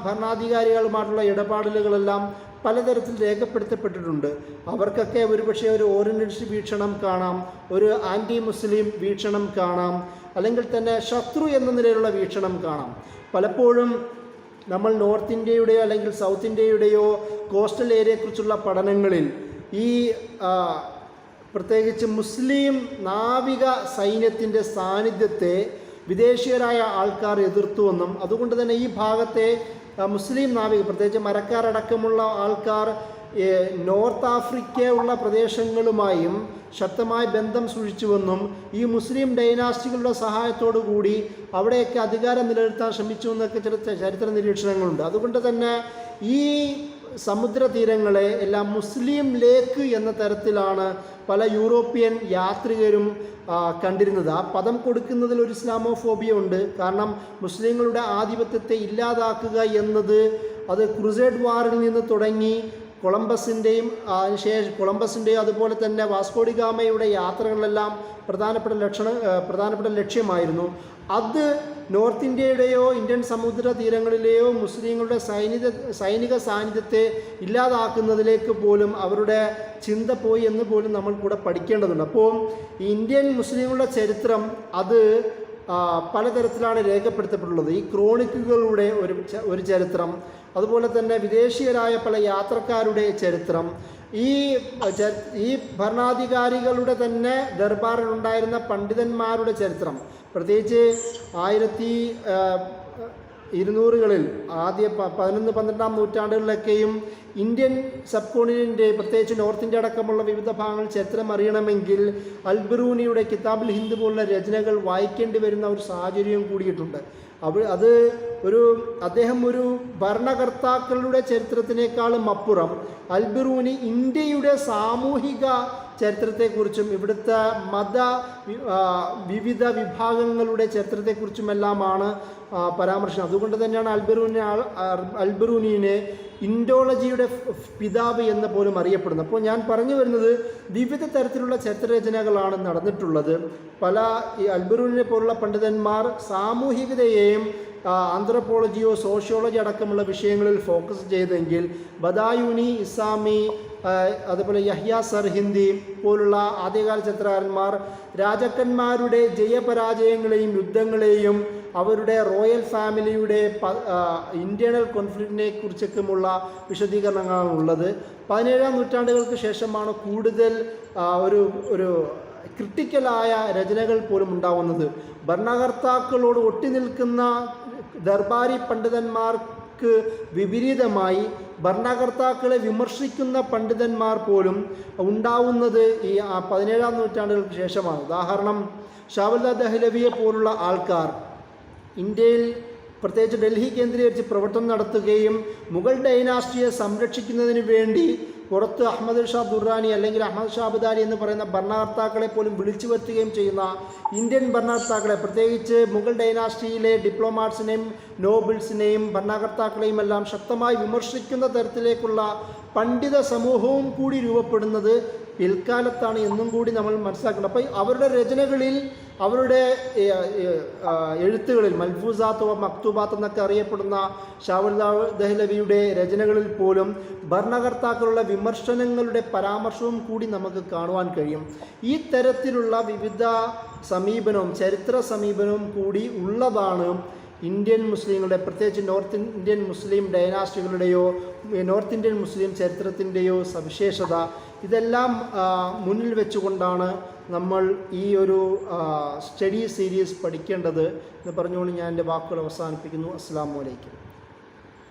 ഭരണാധികാരികളുമായിട്ടുള്ള ഇടപാടുകളെല്ലാം പലതരത്തിൽ രേഖപ്പെടുത്തപ്പെട്ടിട്ടുണ്ട്. അവർക്കൊക്കെ ഒരുപക്ഷെ ഒരു ഓറിയന്റലിസ്റ്റ് വീക്ഷണം കാണാം, ഒരു ആൻറ്റി മുസ്ലിം വീക്ഷണം കാണാം, അല്ലെങ്കിൽ തന്നെ ശത്രു എന്ന നിലയിലുള്ള വീക്ഷണം കാണാം. പലപ്പോഴും നമ്മൾ നോർത്ത് ഇന്ത്യയുടെയോ അല്ലെങ്കിൽ സൗത്ത് ഇന്ത്യയുടെയോ കോസ്റ്റൽ ഏരിയയെക്കുറിച്ചുള്ള പഠനങ്ങളിൽ ഈ പ്രത്യേകിച്ച് മുസ്ലിം നാവിക സൈന്യത്തിൻ്റെ സാന്നിധ്യത്തെ വിദേശീയരായ ആൾക്കാർ എതിർത്തുവെന്നും അതുകൊണ്ട് തന്നെ ഈ ഭാഗത്തെ മുസ്ലിം നാവിക, പ്രത്യേകിച്ച് മരക്കാരടക്കമുള്ള ആൾക്കാർ നോർത്ത് ആഫ്രിക്കയുള്ള പ്രദേശങ്ങളുമായും ശക്തമായ ബന്ധം സൂക്ഷിച്ചുവെന്നും ഈ മുസ്ലിം ഡൈനാസ്റ്റികളുടെ സഹായത്തോടു കൂടി അവിടെയൊക്കെ അധികാരം നിലനിർത്താൻ ശ്രമിച്ചു എന്നൊക്കെ ചില ചരിത്ര നിരീക്ഷണങ്ങളുണ്ട്. അതുകൊണ്ട് തന്നെ ഈ സമുദ്രതീരങ്ങളെ എല്ലാം മുസ്ലിം ലേക്ക് എന്ന തരത്തിലാണ് പല യൂറോപ്യൻ യാത്രികരും കണ്ടിരുന്നത്. ആ പദം കൊടുക്കുന്നതിൽ ഒരു ഇസ്ലാമോഫോബിയ ഉണ്ട്. കാരണം മുസ്ലിങ്ങളുടെ ആധിപത്യത്തെ ഇല്ലാതാക്കുക എന്നത് അത് ക്രൂസേഡ് വാറിൽ നിന്ന് തുടങ്ങി കൊളംബസിൻ്റെയും അതുപോലെ തന്നെ വാസ്കോഡിഗാമയുടെ യാത്രകളിലെല്ലാം പ്രധാനപ്പെട്ട ലക്ഷ്യമായിരുന്നു. അത് നോർത്ത് ഇന്ത്യയുടെയോ ഇന്ത്യൻ സമുദ്ര തീരങ്ങളിലെയോ മുസ്ലിങ്ങളുടെ സൈനിക സാന്നിധ്യത്തെ ഇല്ലാതാക്കുന്നതിലേക്ക് പോലും അവരുടെ ചിന്ത പോയി എന്ന് പോലും നമ്മൾ കൂടെ പഠിക്കേണ്ടതുണ്ട്. അപ്പോൾ ഇന്ത്യൻ മുസ്ലിങ്ങളുടെ ചരിത്രം അത് പലതരത്തിലാണ് രേഖപ്പെടുത്തപ്പെട്ടുള്ളത്. ഈ ക്രോണിക്കുകളുടെ ഒരു ചരിത്രം, അതുപോലെ തന്നെ വിദേശീയരായ പല യാത്രക്കാരുടെ ചരിത്രം, ഈ ഭരണാധികാരികളുടെ തന്നെ ദർബാറിലുണ്ടായിരുന്ന പണ്ഡിതന്മാരുടെ ചരിത്രം, പ്രത്യേകിച്ച് 1200-കളിൽ ആദ്യ 11-12 നൂറ്റാണ്ടുകളിലൊക്കെയും ഇന്ത്യൻ സബ് കോണ്ടിനെൻ്റ് പ്രത്യേകിച്ച് നോർത്ത് ഇന്ത്യ അടക്കമുള്ള വിവിധ ഭാഗങ്ങൾ ചരിത്രം അറിയണമെങ്കിൽ അൽബിറൂനിയുടെ കിതാബുൽ ഹിന്ദ് പോലുള്ള രചനകൾ വായിക്കേണ്ടി വരുന്ന ഒരു സാഹചര്യവും കൂടിയിട്ടുണ്ട്. അദ്ദേഹം ഒരു ഭരണകർത്താക്കളുടെ ചരിത്രത്തിനേക്കാളും അപ്പുറം അൽബിറൂനി ഇന്ത്യയുടെ സാമൂഹിക ചരിത്രത്തെക്കുറിച്ചും ഇവിടുത്തെ വിവിധ വിഭാഗങ്ങളുടെ ചരിത്രത്തെക്കുറിച്ചുമെല്ലാമാണ് പരാമർശം. അതുകൊണ്ട് തന്നെയാണ് അൽബിറൂനിനെ ഇൻഡോളജിയുടെ പിതാവ് എന്ന് പോലും അറിയപ്പെടുന്നത്. അപ്പോൾ ഞാൻ പറഞ്ഞു വരുന്നത് വിവിധ തരത്തിലുള്ള ചരിത്രരചനകളാണ് നടന്നിട്ടുള്ളത്. ഈ അൽബിറൂനിനെ പോലുള്ള പണ്ഡിതന്മാർ സാമൂഹികതയെയും ആന്ത്രോപോളജിയോ സോഷ്യോളജി അടക്കമുള്ള വിഷയങ്ങളിൽ ഫോക്കസ് ചെയ്തെങ്കിൽ ബദായൂനി, ഇസാമി, അതുപോലെ യഹ്യ സർഹിന്ദി പോലുള്ള ആദ്യകാല ചരിത്രകാരന്മാർ രാജാക്കന്മാരുടെ ജയപരാജയങ്ങളെയും യുദ്ധങ്ങളെയും അവരുടെ റോയൽ ഫാമിലിയുടെ ഇൻറ്റേർണൽ കോൺഫ്ലിക്റ്റിനെ കുറിച്ചൊക്കെയുള്ള വിശദീകരണങ്ങളാണ് ഉള്ളത്. 17-ാം നൂറ്റാണ്ടുകൾക്ക് ശേഷമാണ് കൂടുതൽ ഒരു ക്രിട്ടിക്കലായ രചനകൾ പോലും ഉണ്ടാവുന്നത്. ഭരണകർത്താക്കളോട് ഒട്ടി നിൽക്കുന്ന ദർബാരി പണ്ഡിതന്മാർക്ക് വിപരീതമായി ഭരണകർത്താക്കളെ വിമർശിക്കുന്ന പണ്ഡിതന്മാർ പോലും ഉണ്ടാവുന്നത് ഈ 17-ാം നൂറ്റാണ്ടുകൾക്ക് ശേഷമാണ്. ഉദാഹരണം, ഷാവുല്ല ദഹ്ലവിയെ പോലുള്ള ആൾക്കാർ ഇന്ത്യയിൽ പ്രത്യേകിച്ച് ഡൽഹി കേന്ദ്രീകരിച്ച് പ്രവർത്തനം നടത്തുകയും മുഗൾ ഡൈനാസ്റ്റിയെ സംരക്ഷിക്കുന്നതിന് വേണ്ടി പുറത്ത് അഹമ്മദ് ഷാ ദുർറാനി അല്ലെങ്കിൽ അഹമ്മദ് ഷാ അബ്ദാലി എന്ന് പറയുന്ന ഭരണകർത്താക്കളെ പോലും വിളിച്ചു വരുത്തുകയും ചെയ്യുന്ന ഇന്ത്യൻ ഭരണകർത്താക്കളെ, പ്രത്യേകിച്ച് മുഗൾ ഡൈനാസ്റ്റിയിലെ ഡിപ്ലോമാറ്റ്സിനെയും നോബിൾസിനെയും ഭരണകർത്താക്കളെയും എല്ലാം ശക്തമായി വിമർശിക്കുന്ന തരത്തിലേക്കുള്ള പണ്ഡിത സമൂഹവും കൂടി രൂപപ്പെടുന്നത് പിൽക്കാലത്താണ് എന്നും കൂടി നമ്മൾ മനസ്സിലാക്കണം. അപ്പോൾ അവരുടെ രചനകളിൽ, അവരുടെ എഴുത്തുകളിൽ, മൽഫൂസാത്ത് മക്തൂബാത്ത് എന്നൊക്കെ അറിയപ്പെടുന്ന ഷാവുൽ ദഹ്ലവിയുടെ രചനകളിൽ പോലും ഭരണകർത്താക്കളുടെ വിമർശനങ്ങളുടെ പരാമർശവും കൂടി നമുക്ക് കാണുവാൻ കഴിയും. ഈ തരത്തിലുള്ള വിവിധ സമീപനവും ചരിത്ര സമീപനവും കൂടി ഉള്ളതാണ് ഇന്ത്യൻ മുസ്ലിങ്ങളുടെ, പ്രത്യേകിച്ച് നോർത്ത് ഇന്ത്യൻ മുസ്ലിം ഡൈനാസ്റ്റികളുടെയോ നോർത്ത് ഇന്ത്യൻ മുസ്ലിം ചരിത്രത്തിൻ്റെയോ സവിശേഷത. ഇതെല്ലാം മുന്നിൽ വെച്ചുകൊണ്ടാണ് നമ്മൾ ഈ ഒരു സ്റ്റഡി സീരീസ് പഠിക്കേണ്ടത് എന്ന് പറഞ്ഞുകൊണ്ട് ഞാൻ എൻ്റെ വാക്കുകൾ അവസാനിപ്പിക്കുന്നു. അസ്സലാമു അലൈക്കും.